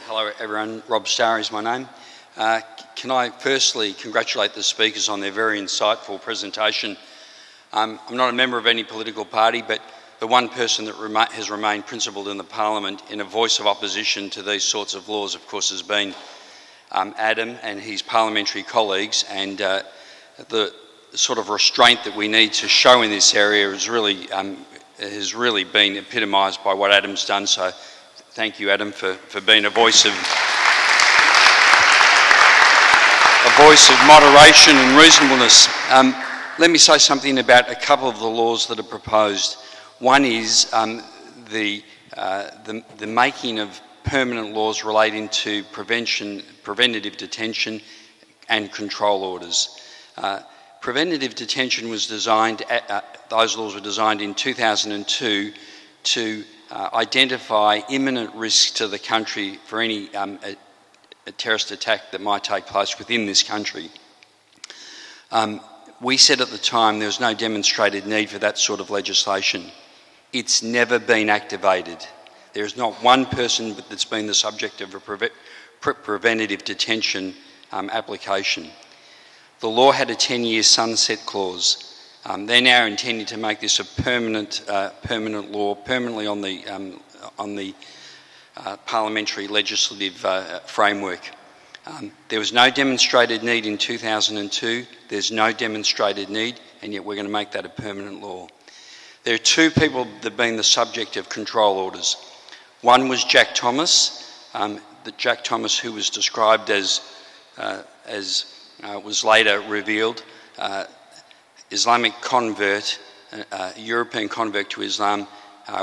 [SPEAKER 6] Hello everyone, Rob Stary is my name. Can I firstly congratulate the speakers on their very insightful presentation. I'm not a member of any political party, but the one person that has remained principled in the Parliament in a voice of opposition to these sorts of laws, of course, has been Adam and his parliamentary colleagues, and the sort of restraint that we need to show in this area has really been epitomised by what Adam's done, so thank you, Adam, for being a voice of moderation and reasonableness. Let me say something about a couple of the laws that are proposed. One is the making of permanent laws relating to preventative detention and control orders. Preventative detention was designed, those laws were designed in 2002 to identify imminent risks to the country for any a terrorist attack that might take place within this country. We said at the time there was no demonstrated need for that sort of legislation. It's never been activated. There is not one person that's been the subject of a preventative detention application. The law had a 10-year sunset clause. They're now intending to make this a permanent law, permanently on the parliamentary legislative framework. There was no demonstrated need in 2002, there's no demonstrated need, and yet we're going to make that a permanent law. There are two people that have been the subject of control orders. One was Jack Thomas, Jack Thomas, who was described as was later revealed, Islamic convert, European convert to Islam,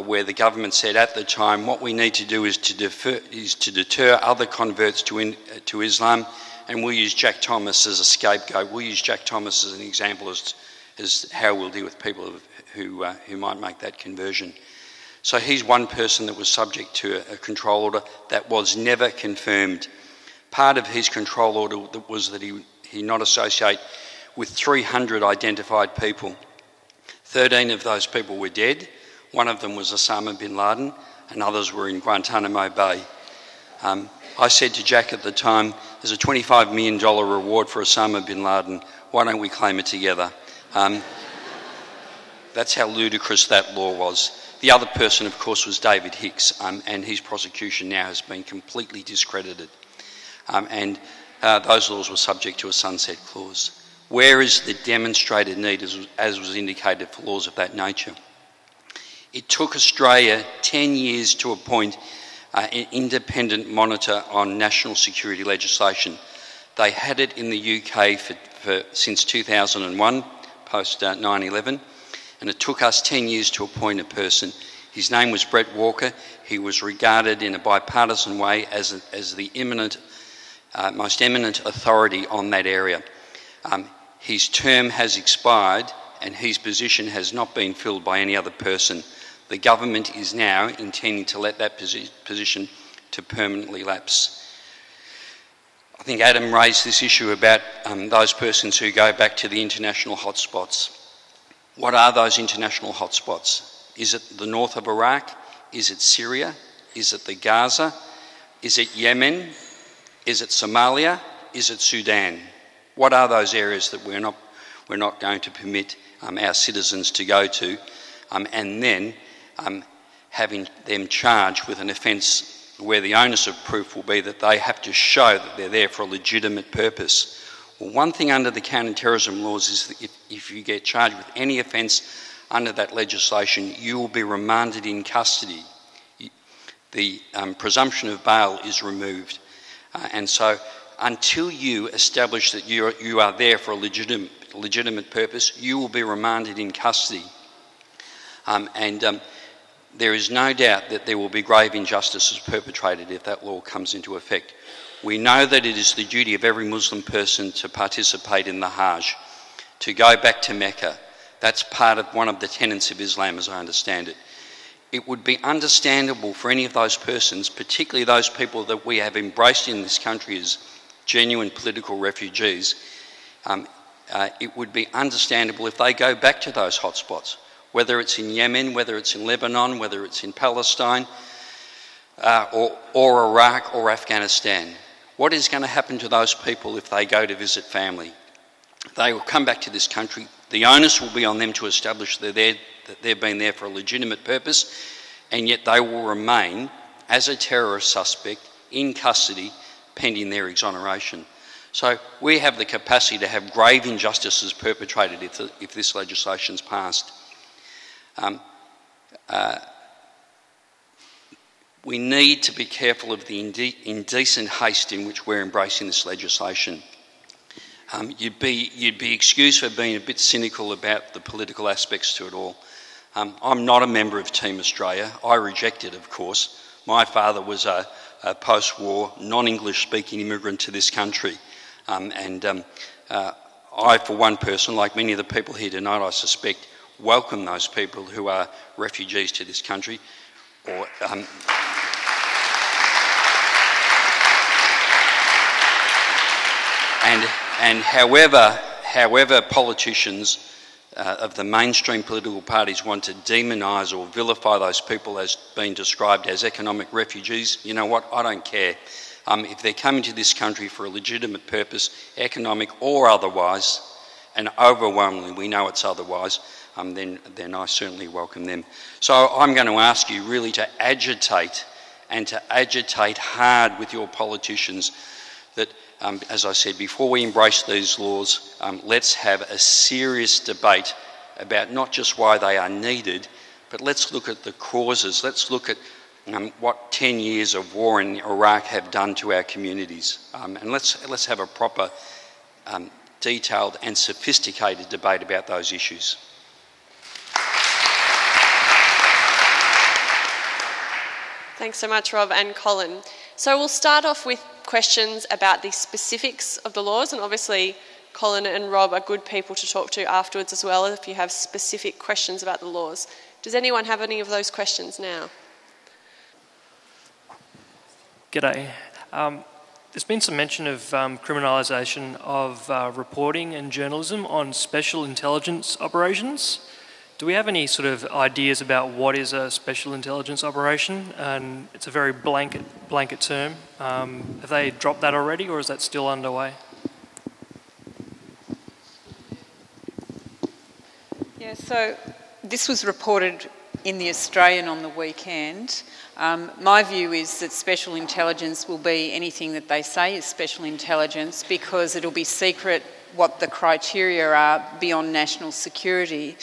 [SPEAKER 6] where the government said at the time, what we need to do is to deter other converts to Islam, and we'll use Jack Thomas as a scapegoat. We'll use Jack Thomas as an example as how we'll deal with people who might make that conversion. So he's one person that was subject to a control order that was never confirmed. Part of his control order was that he not associate with 300 identified people. 13 of those people were dead. One of them was Osama bin Laden, and others were in Guantanamo Bay. I said to Jack at the time, there's a $25 million reward for Osama bin Laden. Why don't we claim it together? That's how ludicrous that law was. The other person, of course, was David Hicks, and his prosecution now has been completely discredited. Those laws were subject to a sunset clause. Where is the demonstrated need, as was indicated, for laws of that nature? It took Australia 10 years to appoint an independent monitor on national security legislation. They had it in the UK since 2001, post 9/11, and it took us 10 years to appoint a person. His name was Brett Walker. He was regarded in a bipartisan way as the most eminent authority on that area. His term has expired and his position has not been filled by any other person. The government is now intending to let that position to permanently lapse. I think Adam raised this issue about those persons who go back to the international hotspots. What are those international hotspots? Is it the north of Iraq? Is it Syria? Is it the Gaza? Is it Yemen? Is it Somalia? Is it Sudan? What are those areas that we're not going to permit our citizens to go to, and then having them charged with an offence where the onus of proof will be that they have to show that they're there for a legitimate purpose? Well, one thing under the counter-terrorism laws is that if you get charged with any offence under that legislation, you will be remanded in custody. The presumption of bail is removed. And so until you establish that you are there for a legitimate purpose, you will be remanded in custody. There is no doubt that there will be grave injustices perpetrated if that law comes into effect. We know that it is the duty of every Muslim person to participate in the Hajj, to go back to Mecca. That's part of one of the tenets of Islam, as I understand it. It would be understandable for any of those persons, particularly those people that we have embraced in this country as genuine political refugees, it would be understandable if they go back to those hotspots, whether it's in Yemen, whether it's in Lebanon, whether it's in Palestine, or Iraq or Afghanistan. What is going to happen to those people if they go to visit family? They will come back to this country. The onus will be on them to establish that they've been there for a legitimate purpose, and yet they will remain as a terrorist suspect in custody pending their exoneration. So we have the capacity to have grave injustices perpetrated if this legislation is passed. We need to be careful of the indecent haste in which we're embracing this legislation. You'd be excused for being a bit cynical about the political aspects to it all. I'm not a member of Team Australia. I reject it, of course. My father was a post-war, non-English speaking immigrant to this country. I, for one person, like many of the people here tonight, I suspect, welcome those people who are refugees to this country. And however politicians of the mainstream political parties want to demonise or vilify those people as being described as economic refugees, you know what, I don't care. If they're coming to this country for a legitimate purpose, economic or otherwise, and overwhelmingly we know it's otherwise, then I certainly welcome them. So I'm going to ask you really to agitate, and to agitate hard with your politicians that, as I said, before we embrace these laws, let's have a serious debate about not just why they are needed, but let's look at the causes. Let's look at what 10 years of war in Iraq have done to our communities. And let's have a proper, detailed and sophisticated debate about those issues.
[SPEAKER 4] Thanks so much, Rob and Colin. So we'll start off with questions about the specifics of the laws, and obviously Colin and Rob are good people to talk to afterwards as well if you have specific questions about the laws. Does anyone have any of those questions now?
[SPEAKER 7] G'day. There's been some mention of criminalisation of reporting and journalism on special intelligence operations. Do we have any sort of ideas about what is a special intelligence operation? And it's a very blanket term. Have they dropped that already, or is that still underway?
[SPEAKER 2] Yeah, so this was reported in The Australian on the weekend. My view is that special intelligence will be anything that they say is special intelligence, because it'll be secret what the criteria are beyond national security.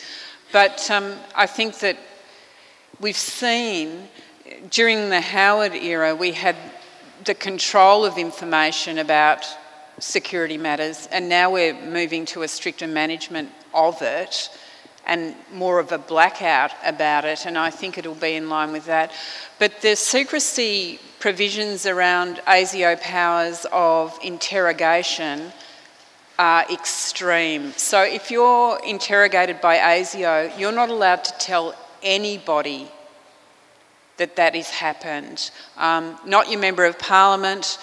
[SPEAKER 2] But I think that we've seen during the Howard era, we had the control of information about security matters, and now we're moving to a stricter management of it and more of a blackout about it, and I think it'll be in line with that. But the secrecy provisions around ASIO powers of interrogation are extreme. So if you're interrogated by ASIO, you're not allowed to tell anybody that that has happened. Not your Member of Parliament.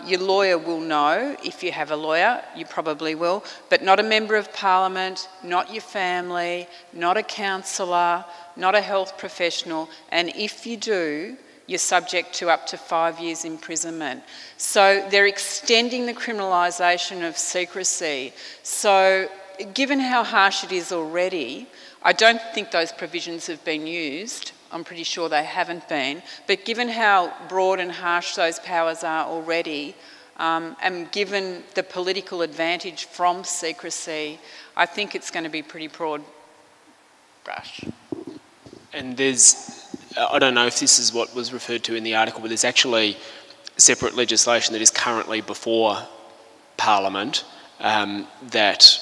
[SPEAKER 2] Your lawyer will know. If you have a lawyer, you probably will, but not a Member of Parliament, not your family, not a counsellor, not a health professional, and if you do, you're subject to up to 5 years imprisonment. So they're extending the criminalisation of secrecy. So given how harsh it is already, I don't think those provisions have been used. I'm pretty sure they haven't been. But given how broad and harsh those powers are already, and given the political advantage from secrecy, I think it's going to be pretty broad brush.
[SPEAKER 1] And there's, I don't know if this is what was referred to in the article, but there's actually separate legislation that is currently before Parliament that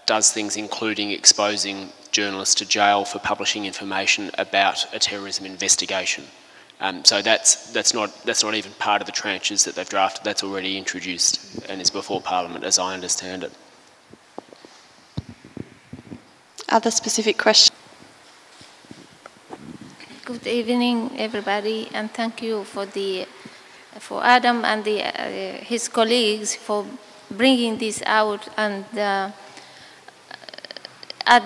[SPEAKER 1] does things including exposing journalists to jail for publishing information about a terrorism investigation. So that's not even part of the tranches that they've drafted. That's already introduced and is before Parliament, as I understand it.
[SPEAKER 4] Other specific questions?
[SPEAKER 8] Good evening, everybody, and thank you for Adam and his colleagues for bringing this out. And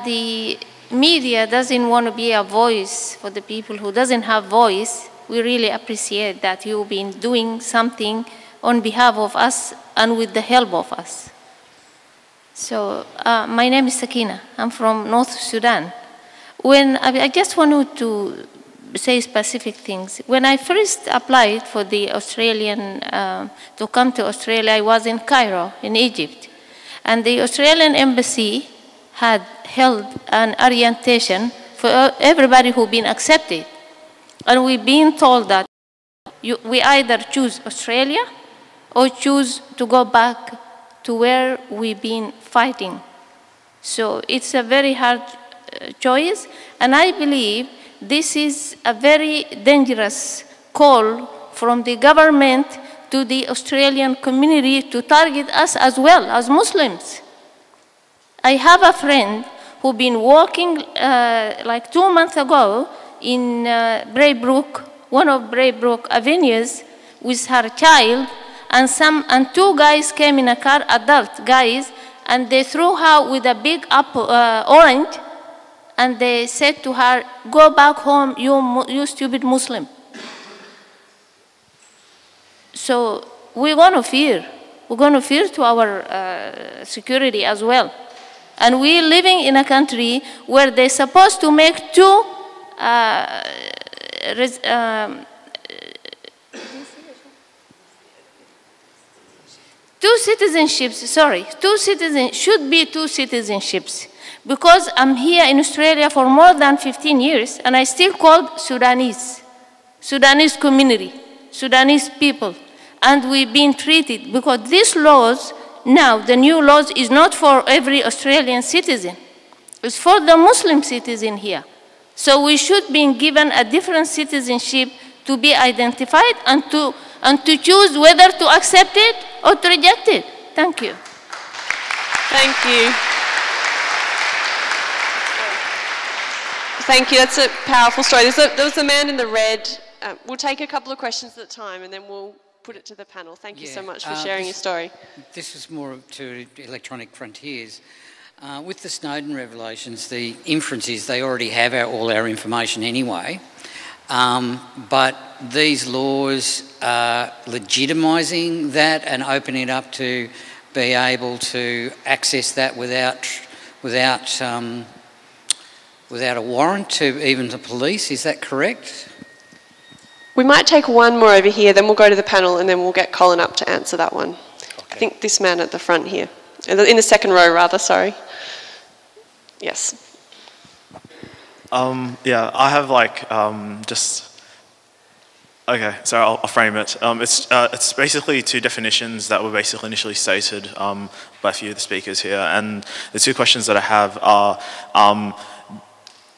[SPEAKER 8] the media doesn't want to be a voice for the people who doesn't have voice. We really appreciate that you've been doing something on behalf of us and with the help of us. So my name is Sakina. I'm from North Sudan. I just wanted to say specific things. When I first applied for the Australian, to come to Australia, I was in Cairo, in Egypt. And the Australian embassy had held an orientation for everybody who'd been accepted. And we've been told that we either choose Australia or choose to go back to where we've been fighting. So it's a very hard choice, and I believe this is a very dangerous call from the government to the Australian community to target us as well as Muslims. I have a friend who's been walking like 2 months ago in Braybrook, one of Braybrook avenues, with her child, and two guys came in a car, adult guys, and they threw her with a big orange, and they said to her, "Go back home, you stupid Muslim." So we're going to fear. We're going to fear to our security as well. And we're living in a country where they're supposed to make two should be two citizenships. Because I'm here in Australia for more than 15 years, and I still called Sudanese community, Sudanese people. And we've been treated, because these laws, now the new laws is not for every Australian citizen. It's for the Muslim citizen here. So we should be given a different citizenship to be identified and to choose whether to accept it or to reject it. Thank you.
[SPEAKER 4] Thank you. Thank you. That's a powerful story. There was a man in the red. We'll take a couple of questions at a time, and then we'll put it to the panel. Thank you so much for sharing your story.
[SPEAKER 9] This is more to Electronic Frontiers. With the Snowden revelations, the inference is they already have all our information anyway, but these laws are legitimising that and opening it up to be able to access that without a warrant to even the police. Is that correct?
[SPEAKER 4] We might take one more over here, then we'll go to the panel, and then we'll get Colin up to answer that one. Okay. I think this man at the front here. In the second row, rather, sorry. Yes.
[SPEAKER 10] Yeah, I have okay, so I'll frame it. It's basically two definitions that were basically initially stated by a few of the speakers here, and the two questions that I have are,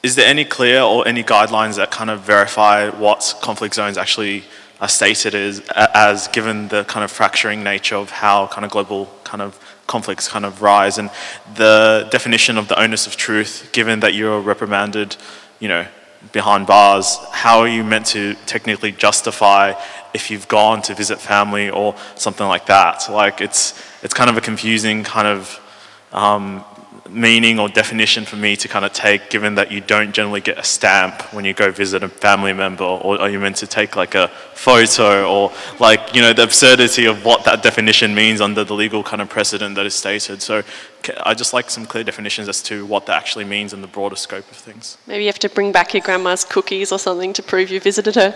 [SPEAKER 10] is there any clear or any guidelines that kind of verify what conflict zones actually are stated as given the kind of fracturing nature of how kind of global kind of conflicts kind of rise, and the definition of the onus of truth, given that you're reprimanded, behind bars, how are you meant to technically justify if you've gone to visit family or something like that? Like it's kind of a confusing kind of meaning or definition for me to kind of take, given that you don't generally get a stamp when you go visit a family member, or are you meant to take like a photo, or like, the absurdity of what that definition means under the legal kind of precedent that is stated. So I just like some clear definitions as to what that actually means in the broader scope of things.
[SPEAKER 4] Maybe you have to bring back your grandma's cookies or something to prove you visited her.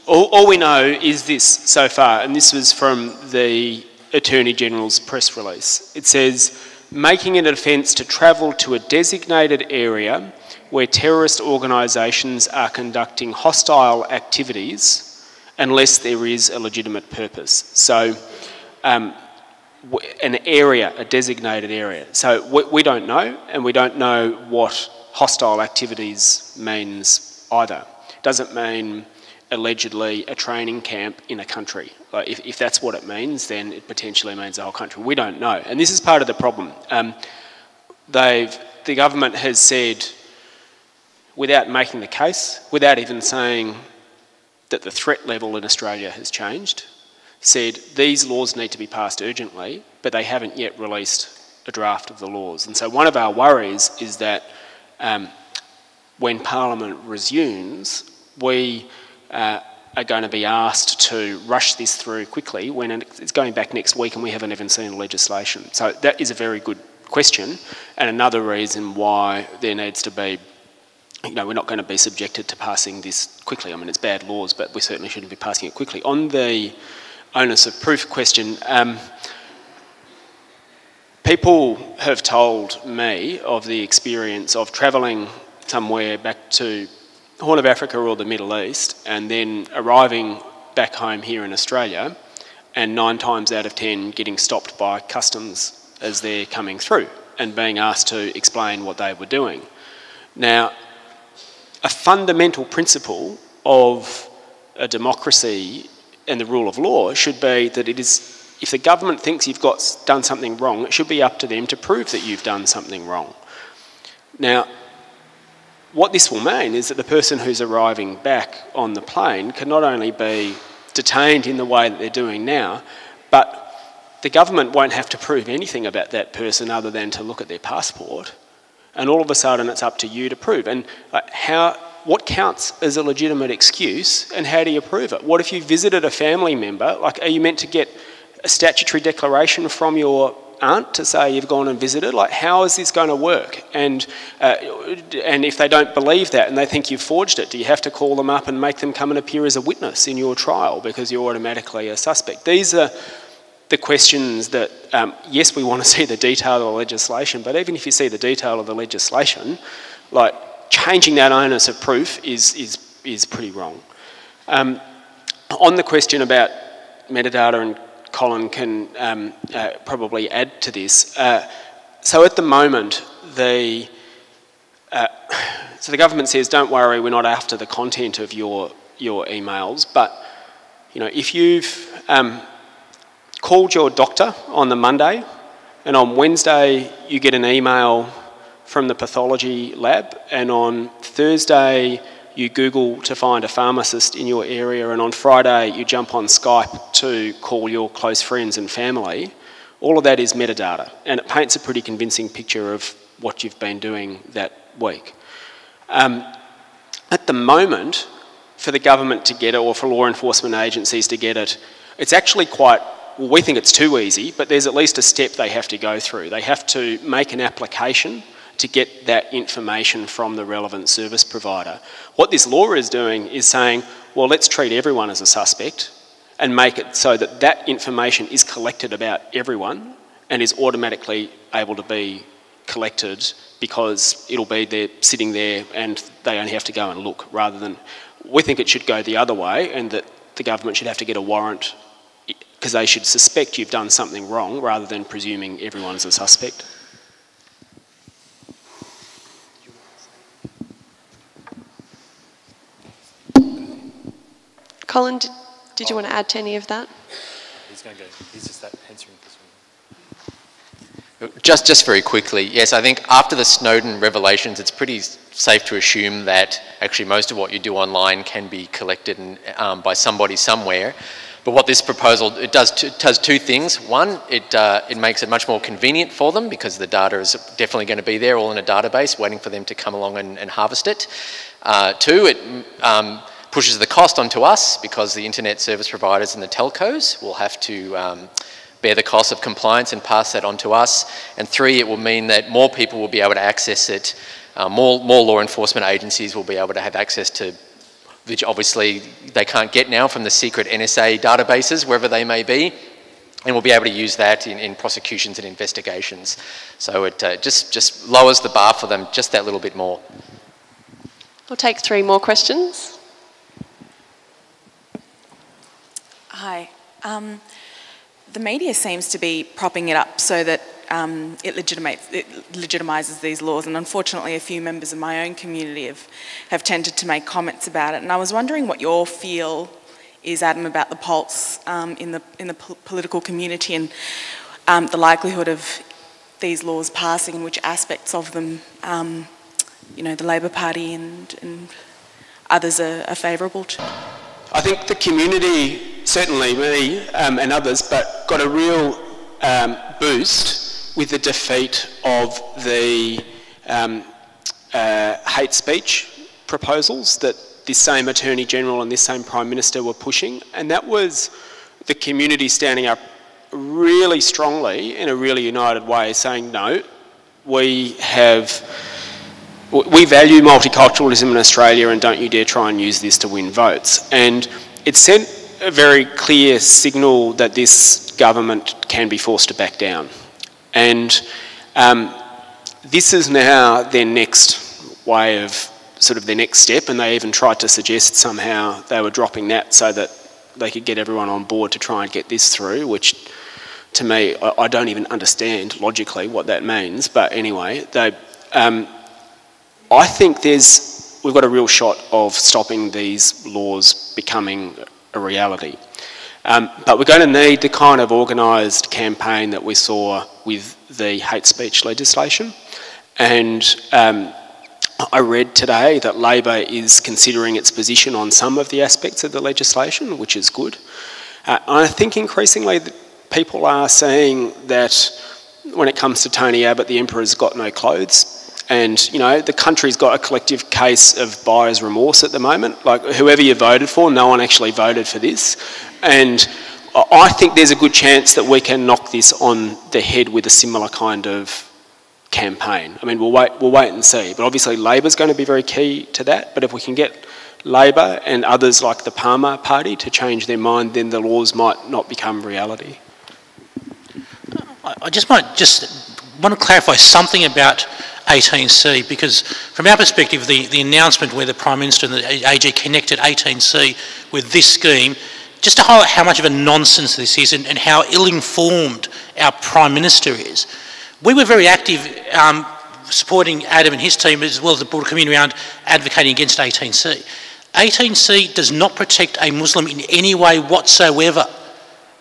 [SPEAKER 1] All we know is this so far, and this was from the Attorney General's press release. It says, making it an offence to travel to a designated area where terrorist organisations are conducting hostile activities unless there is a legitimate purpose. So an area, a designated area. So we don't know, and we don't know what hostile activities means either. Does it mean allegedly a training camp in a country? Like if that's what it means, then it potentially means the whole country. We don't know, and this is part of the problem. The government has said, without making the case, without even saying that the threat level in Australia has changed, said these laws need to be passed urgently, but they haven't yet released a draft of the laws. And so one of our worries is that when Parliament resumes, we are going to be asked to rush this through quickly when it's going back next week and we haven't even seen legislation. So that is a very good question, and another reason why there needs to be, we're not going to be subjected to passing this quickly. I mean, it's bad laws, but we certainly shouldn't be passing it quickly. On the onus of proof question, people have told me of the experience of travelling somewhere back to Horn of Africa or the Middle East, and then arriving back home here in Australia, and 9 times out of 10 getting stopped by customs as they're coming through and being asked to explain what they were doing. Now, a fundamental principle of a democracy and the rule of law should be that it is, if the government thinks you've done something wrong, it should be up to them to prove that you've done something wrong. Now, what this will mean is that the person who's arriving back on the plane can not only be detained in the way that they're doing now, but the government won't have to prove anything about that person other than to look at their passport, and all of a sudden it's up to you to prove. And what counts as a legitimate excuse, and how do you prove it? What if you visited a family member? Like, are you meant to get a statutory declaration from your aunt to say you've gone and visited? Like, how is this going to work? And if they don't believe that and they think you've forged it, do you have to call them up and make them come and appear as a witness in your trial because you're automatically a suspect? These are the questions that, yes, we want to see the detail of the legislation, but even if you see the detail of the legislation, like, changing that onus of proof is pretty wrong. On the question about metadata, and Colin can probably add to this. So at the moment, the government says, don't worry, we're not after the content of your emails, but if you've called your doctor on the Monday and on Wednesday you get an email from the pathology lab, and on Thursday you Google to find a pharmacist in your area, and on Friday you jump on Skype to call your close friends and family, All of that is metadata, and it paints a pretty convincing picture of what you've been doing that week. At the moment, for the government to get it, or for law enforcement agencies to get it, it's actually quite, well, we think it's too easy, but there's at least a step they have to go through. They have to make an application to get that information from the relevant service provider. What this law is doing is saying, well, let's treat everyone as a suspect and make it so that that information is collected about everyone and is automatically able to be collected because it'll be there sitting there and they only have to go and look, rather than, we think it should go the other way, and that the government should have to get a warrant because they should suspect you've done something wrong rather than presuming everyone's a suspect.
[SPEAKER 4] Colin, did you want to add to any of that?
[SPEAKER 10] He's going to go. He's just answering this one.
[SPEAKER 5] Just very quickly, yes, I think after the Snowden revelations, it's pretty safe to assume that actually most of what you do online can be collected by somebody somewhere. But what this proposal, it does two things. One, it makes it much more convenient for them because the data is definitely going to be there all in a database waiting for them to come along and harvest it. Two, it pushes the cost onto us because the internet service providers and the telcos will have to bear the cost of compliance and pass that on to us. And three, it will mean that more people will be able to access it, more law enforcement agencies will be able to have access to, which obviously they can't get now from the secret NSA databases, wherever they may be, and we'll be able to use that in prosecutions and investigations. So it just lowers the bar for them just that little bit more.
[SPEAKER 4] We'll take 3 more questions.
[SPEAKER 11] Hi. The media seems to be propping it up so that it legitimises these laws, and unfortunately a few members of my own community have tended to make comments about it. And I was wondering what your feel is, Adam, about the pulse in the political community and the likelihood of these laws passing, and which aspects of them, you know, the Labor Party and others are favourable to.
[SPEAKER 1] I think the community, certainly me and others, but got a real boost with the defeat of the hate speech proposals that this same Attorney General and this same Prime Minister were pushing, and that was the community standing up really strongly in a really united way, saying no, we value multiculturalism in Australia and don't you dare try and use this to win votes. And it sent a very clear signal that this government can be forced to back down. And this is now their next way of, sort of their next step, and they even tried to suggest somehow they were dropping that so that they could get everyone on board to try and get this through, which to me, I don't even understand logically what that means. But anyway, I think we've got a real shot of stopping these laws becoming a reality. But we're going to need the kind of organised campaign that we saw with the hate speech legislation. And I read today that Labor is considering its position on some of the aspects of the legislation, which is good. I think increasingly people are saying that when it comes to Tony Abbott, the Emperor's got no clothes. And, you know, the country's got a collective case of buyer's remorse at the moment. Like, whoever you voted for, no one actually voted for this. And I think there's a good chance that we can knock this on the head with a similar kind of campaign. I mean, we'll wait and see. But obviously Labor's going to be very key to that. But if we can get Labor and others like the Palmer Party to change their mind, then the laws might not become reality.
[SPEAKER 3] I just want to clarify something about 18C, because from our perspective, the announcement where the Prime Minister and the AG connected 18C with this scheme, just to highlight how much of a nonsense this is and how ill-informed our Prime Minister is. We were very active supporting Adam and his team, as well as the broader community, around advocating against 18C. 18C does not protect a Muslim in any way whatsoever.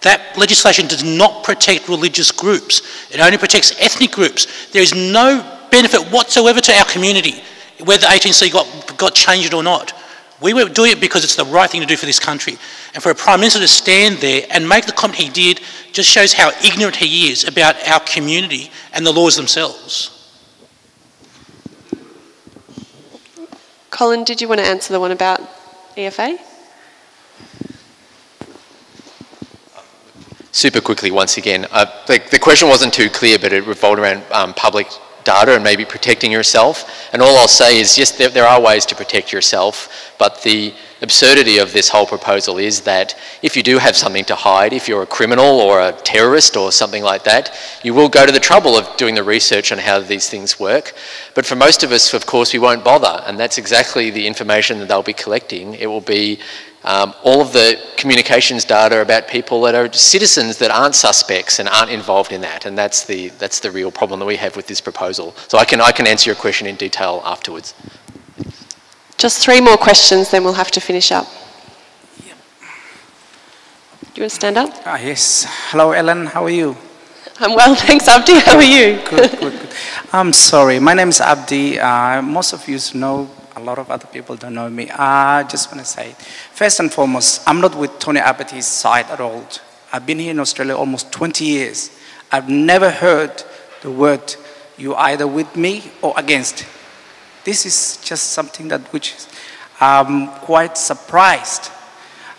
[SPEAKER 3] That legislation does not protect religious groups. It only protects ethnic groups. There is no benefit whatsoever to our community, whether 18C got changed or not. We were doing it because it's the right thing to do for this country. And for a Prime Minister to stand there and make the comment he did just shows how ignorant he is about our community and the laws themselves.
[SPEAKER 4] Colin, did you want to answer the one about EFA?
[SPEAKER 5] Super quickly, once again, the question wasn't too clear, but it revolved around public data and maybe protecting yourself. And all I'll say is, yes, there are ways to protect yourself, but the absurdity of this whole proposal is that if you do have something to hide, if you're a criminal or a terrorist or something like that, you will go to the trouble of doing the research on how these things work. But for most of us, of course, we won't bother, and that's exactly the information that they'll be collecting. It will be all of the communications data about people that are citizens that aren't suspects and aren't involved in that, and that's the real problem that we have with this proposal. So I can answer your question in detail afterwards.
[SPEAKER 4] Just 3 more questions, then we'll have to finish up. Yep. Do you want to stand up?
[SPEAKER 12] Yes. Hello, Ellen. How are you?
[SPEAKER 4] I'm well, thanks, Abdi. How are you?
[SPEAKER 12] Good. I'm sorry. My name is Abdi. Most of you know. A lot of other people don't know me. I just want to say, first and foremost, I'm not with Tony Abbott's side at all. I've been here in Australia almost 20 years. I've never heard the word, you either with me or against. This is just something that which I'm quite surprised.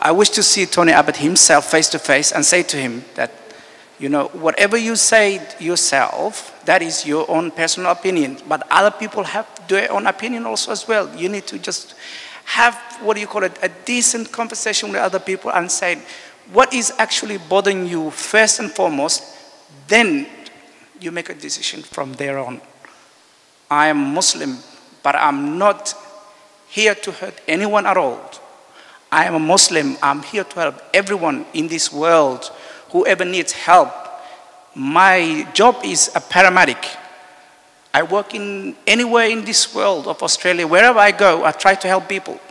[SPEAKER 12] I wish to see Tony Abbott himself face to face and say to him that, you know, whatever you say yourself, that is your own personal opinion. But other people have their own opinion also as well. You need to just have, a decent conversation with other people and say, what is actually bothering you first and foremost, then you make a decision from there on. I am Muslim, but I'm not here to hurt anyone at all. I am a Muslim. I'm here to help everyone in this world, whoever needs help. My job is a paramedic. I work anywhere in this world of Australia. Wherever I go, I try to help people.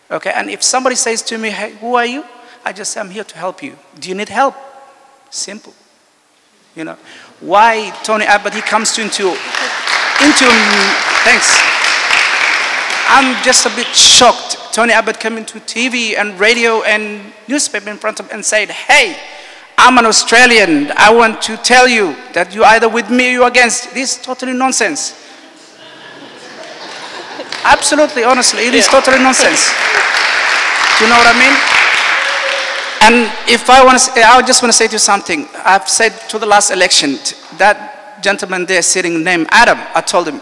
[SPEAKER 12] Okay, and if somebody says to me, hey, who are you? I just say, I'm here to help you. Do you need help? Simple. You know, why Tony Abbott, he comes into thanks. I'm just a bit shocked. Tony Abbott came into TV and radio and newspaper in front of and said, hey, I'm an Australian. I want to tell you that you're either with me or you're against. This is totally nonsense. Absolutely, honestly, it is totally nonsense. Do you know what I mean? And if I just want to say to you something. I've said to the last election, that gentleman there sitting named Adam, I told him,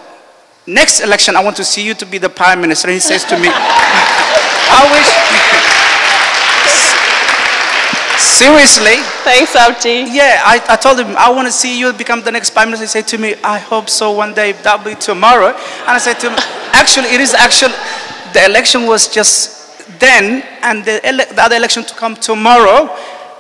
[SPEAKER 12] next election I want to see you to be the Prime Minister. And he says to me, I wish... Seriously?
[SPEAKER 4] Thanks, Abdi.
[SPEAKER 12] Yeah, I told him, I want to see you become the next Prime Minister. He said to me, I hope so one day, that'll be tomorrow. And I said to him, the election was just then, and the other election to come tomorrow.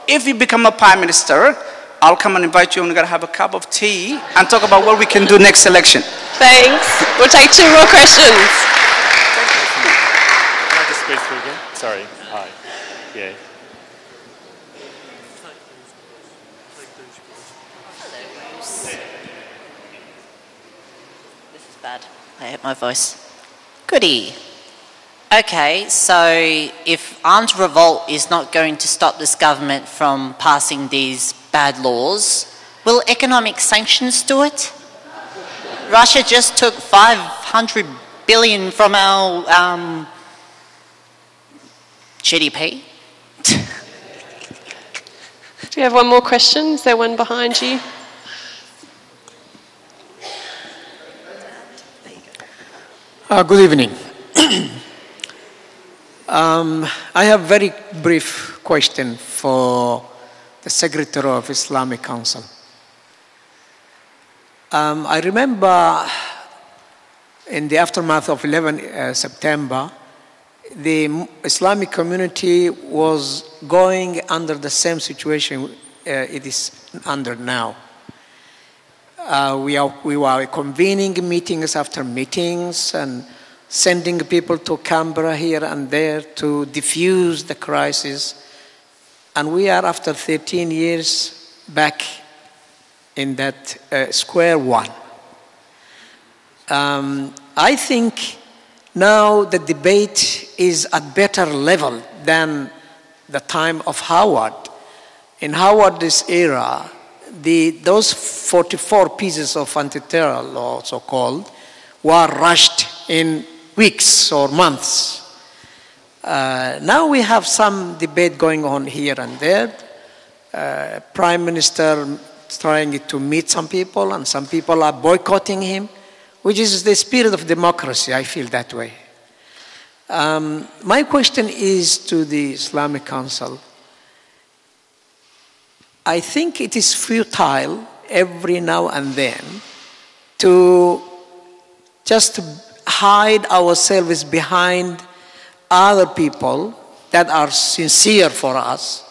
[SPEAKER 12] If you become a Prime Minister, I'll come and invite you and we're going to have a cup of tea and talk about what we can do next election.
[SPEAKER 4] Thanks. We'll take 2 more questions.
[SPEAKER 13] Can I just squeeze through again? Sorry. Hi. Yeah.
[SPEAKER 14] Bad. I hate my voice. Goody. Okay, so if armed revolt is not going to stop this government from passing these bad laws, will economic sanctions do it? Russia just took 500 billion from our GDP.
[SPEAKER 4] Do you have one more question? Is there one behind you?
[SPEAKER 15] Good evening. I have a very brief question for the Secretary of Islamic Council. I remember in the aftermath of 11 September, the Islamic community was going under the same situation it is under now. We were convening meetings after meetings and sending people to Canberra here and there to diffuse the crisis. And we are, after 13 years, back in that square one. I think Now the debate is at better level than the time of Howard. In Howard's era, those 44 pieces of anti-terror law, so-called, were rushed in weeks or months. Now we have some debate going on here and there. Prime Minister trying to meet some people, and some people are boycotting him, which is the spirit of democracy. I feel that way. My question is to the Islamic Council. I think it is futile every now and then to just hide ourselves behind other people that are sincere for us,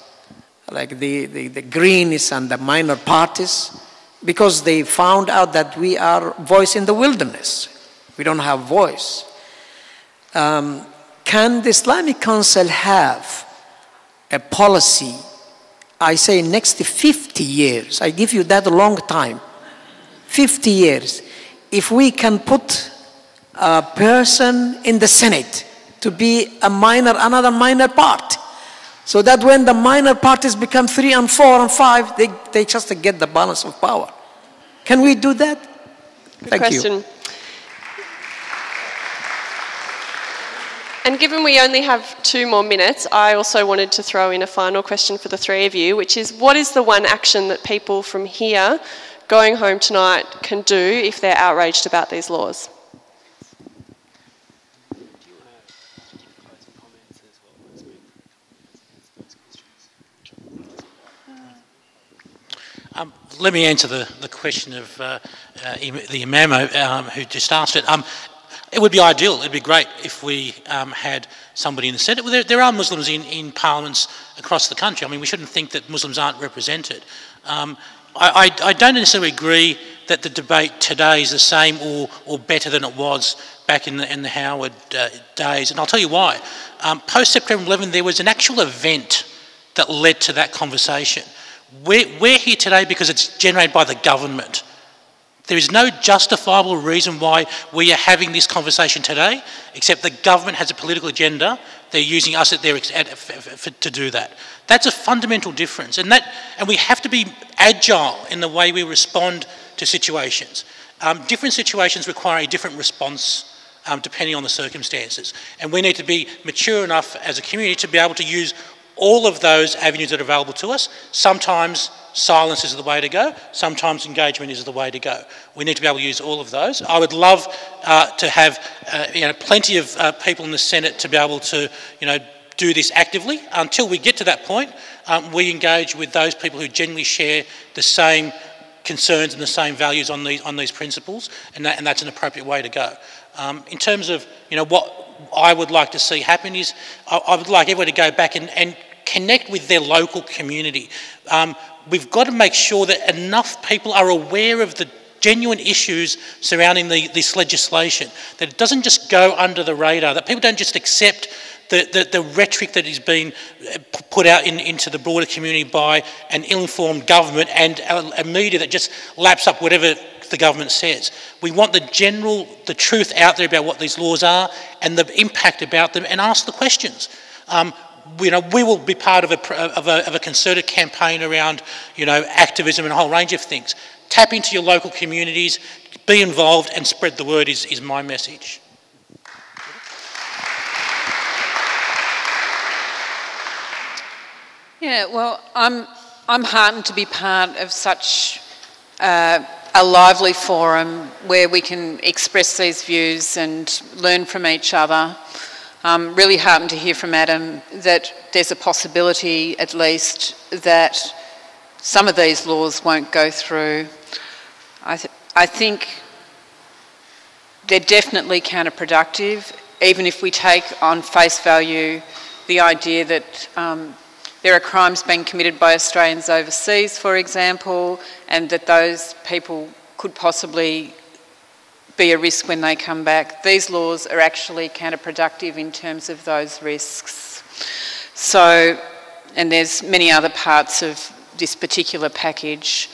[SPEAKER 15] like the Greens and the minor parties, because they found out that we are voice in the wilderness. We don't have voice. Can the Islamic Council have a policy, I say next 50 years, I give you that long time, 50 years, if we can put a person in the Senate to be another minor part, so that when the minor parties become 3 and 4 and 5, they just get the balance of power. Can we do that? Thank you.
[SPEAKER 4] And given we only have 2 more minutes, I also wanted to throw in a final question for the 3 of you, which is, what is the one action that people from here going home tonight can do if they're outraged about these laws?
[SPEAKER 3] Let me answer the question of the Imam who just asked it. It would be ideal, it would be great if we had somebody in the Senate. Well, there are Muslims in parliaments across the country. I mean, we shouldn't think that Muslims aren't represented. I don't necessarily agree that the debate today is the same or better than it was back in the Howard days, and I'll tell you why. Post-September 11, there was an actual event that led to that conversation. We're here today because it's generated by the government. There is no justifiable reason why we are having this conversation today, except the government has a political agenda. They're using us to do that. That's a fundamental difference, and we have to be agile in the way we respond to situations. Different situations require a different response depending on the circumstances, and we need to be mature enough as a community to be able to use all of those avenues that are available to us. Sometimes silence is the way to go, sometimes engagement is the way to go. We need to be able to use all of those. I would love to have plenty of people in the Senate to be able to do this actively. Until we get to that point, we engage with those people who genuinely share the same concerns and the same values on these principles, and that's an appropriate way to go. In terms of what I would like to see happen is I would like everyone to go back and connect with their local community. We've got to make sure that enough people are aware of the genuine issues surrounding this legislation, that it doesn't just go under the radar, that people don't just accept the rhetoric that is being put out into the broader community by an ill-informed government and a media that just laps up whatever the government says. We want the truth out there about what these laws are and the impact about them, and ask the questions. We will be part of a concerted campaign around activism and a whole range of things. Tap into your local communities, be involved, and spread the word is my message.
[SPEAKER 2] Yeah, well, I'm heartened to be part of such a lively forum where we can express these views and learn from each other. I'm really heartened to hear from Adam that there's a possibility, at least, that some of these laws won't go through. I think they're definitely counterproductive, even if we take on face value the idea that there are crimes being committed by Australians overseas, for example, and that those people could possibly be a risk when they come back. These laws are actually counterproductive in terms of those risks. So, and there's many other parts of this particular package.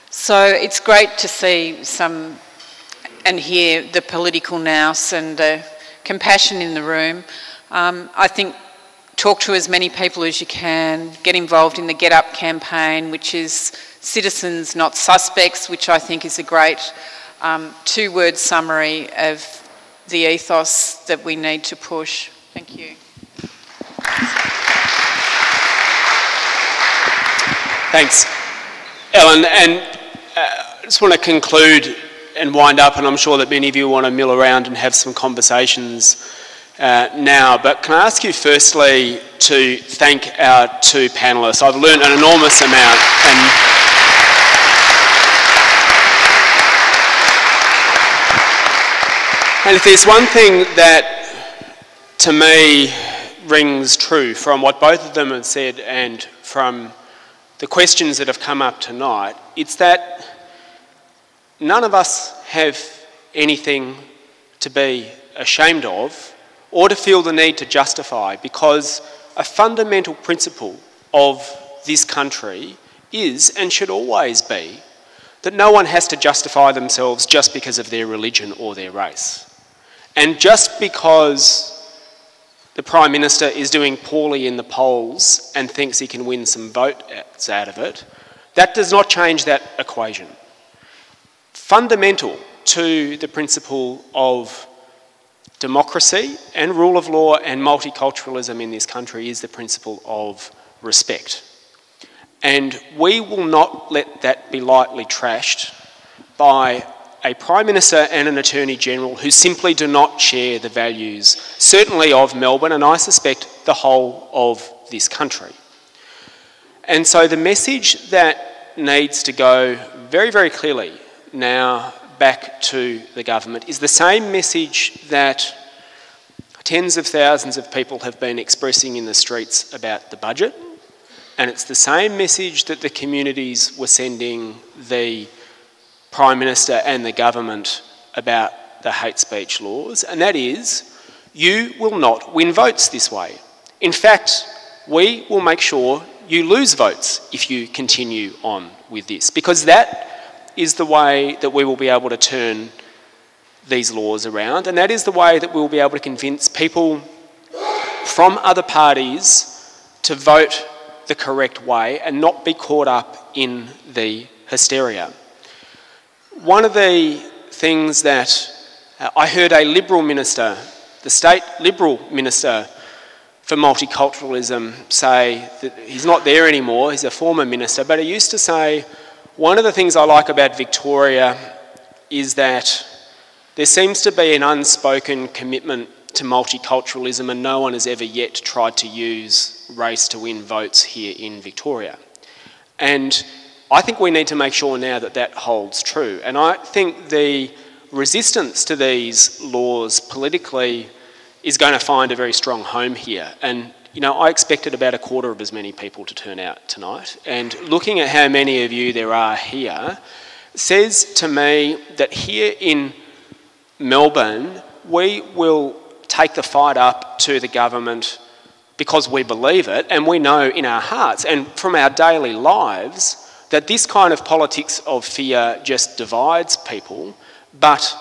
[SPEAKER 2] So it's great to see and hear the political nous and the compassion in the room. I think talk to as many people as you can, get involved in the Get Up campaign, which is citizens, not suspects, which I think is a great two-word summary of the ethos that we need to push. Thank you.
[SPEAKER 1] Thanks, Ellen. And I just want to conclude and wind up, and I'm sure that many of you want to mill around and have some conversations now, but can I ask you firstly to thank our two panellists. I've learned an enormous amount, and if there's one thing that to me rings true from what both of them have said and from the questions that have come up tonight, it's that none of us have anything to be ashamed of or to feel the need to justify, because a fundamental principle of this country is and should always be that no one has to justify themselves just because of their religion or their race. And just because the Prime Minister is doing poorly in the polls and thinks he can win some votes out of it, that does not change that equation. Fundamental to the principle of democracy and rule of law and multiculturalism in this country is the principle of respect. And we will not let that be lightly trashed by a Prime Minister and an Attorney General who simply do not share the values, certainly of Melbourne, and I suspect the whole of this country. And so the message that needs to go very, very clearly now back to the government is the same message that tens of thousands of people have been expressing in the streets about the budget, and it's the same message that the communities were sending the Prime Minister and the government about the hate speech laws, and that is, you will not win votes this way. In fact, we will make sure you lose votes if you continue on with this, because that is the way that we will be able to turn these laws around, and that is the way that we will be able to convince people from other parties to vote the correct way and not be caught up in the hysteria. One of the things that I heard a Liberal minister, the state Liberal minister for multiculturalism, say that he's not there anymore, he's a former minister, but he used to say, one of the things I like about Victoria is that there seems to be an unspoken commitment to multiculturalism, and no one has ever yet tried to use race to win votes here in Victoria. And I think we need to make sure now that that holds true. And I think the resistance to these laws politically is going to find a very strong home here. And you know, I expected about a quarter of as many people to turn out tonight, and looking at how many of you there are here says to me that here in Melbourne we will take the fight up to the government because we believe it, and we know in our hearts and from our daily lives that this kind of politics of fear just divides people. But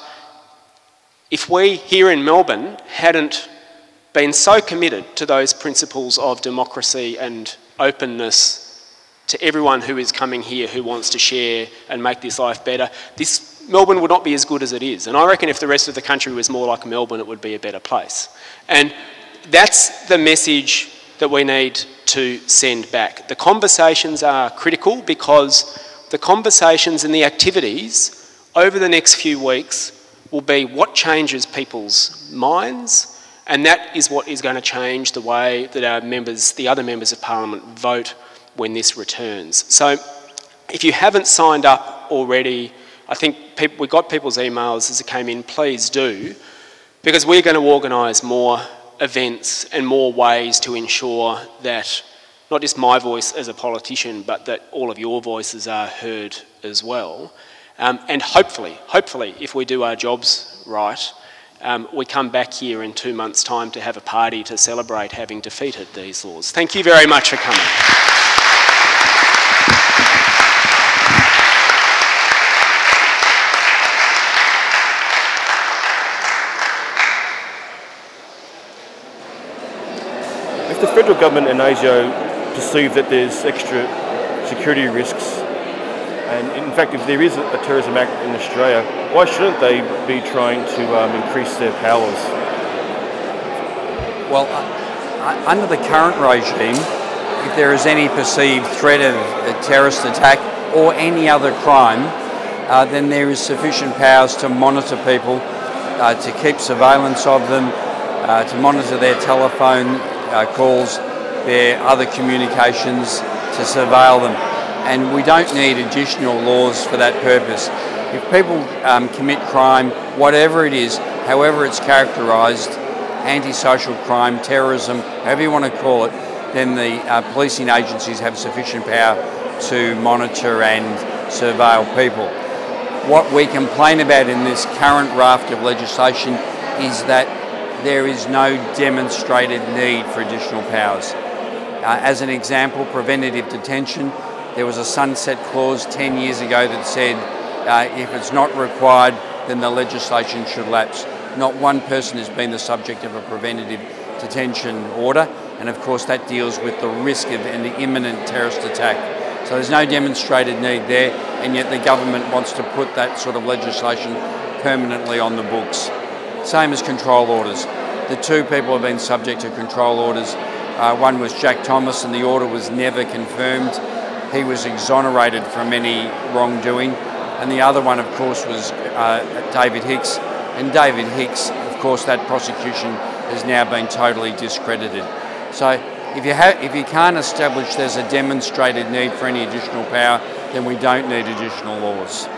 [SPEAKER 1] if we here in Melbourne hadn't been so committed to those principles of democracy and openness to everyone who is coming here who wants to share and make this life better, Melbourne would not be as good as it is. And I reckon if the rest of the country was more like Melbourne, it would be a better place. And that's the message that we need to send back. The conversations are critical because the conversations and the activities over the next few weeks will be what changes people's minds, and that is what is going to change the way that our members, the other members of Parliament, vote when this returns. So if you haven't signed up already, I think we got people's emails as it came in, please do, because we're going to organise more events and more ways to ensure that not just my voice as a politician, but that all of your voices are heard as well. And hopefully, if we do our jobs right, we come back here in 2 months' time to have a party to celebrate having defeated these laws. Thank you very much for coming.
[SPEAKER 16] federal government and ASIO perceive that there's extra security risks, and in fact if there is a terrorism act in Australia, why shouldn't they be trying to increase their powers?
[SPEAKER 6] Well, under the current regime, if there is any perceived threat of a terrorist attack or any other crime, then there is sufficient powers to monitor people, to keep surveillance of them, to monitor their telephone calls, their other communications, to surveil them. And we don't need additional laws for that purpose. If people commit crime, whatever it is, however it's characterised, antisocial crime, terrorism, however you want to call it, then the policing agencies have sufficient power to monitor and surveil people. What we complain about in this current raft of legislation is that there is no demonstrated need for additional powers. As an example, preventative detention, there was a sunset clause 10 years ago that said if it's not required, then the legislation should lapse. Not one person has been the subject of a preventative detention order, and of course that deals with the risk of an imminent terrorist attack. So there's no demonstrated need there, and yet the government wants to put that sort of legislation permanently on the books. Same as control orders. The two people have been subject to control orders. One was Jack Thomas, and the order was never confirmed. He was exonerated from any wrongdoing. And the other one, of course, was David Hicks. And David Hicks, of course, that prosecution has now been totally discredited. So if you can't establish there's a demonstrated need for any additional power, then we don't need additional laws.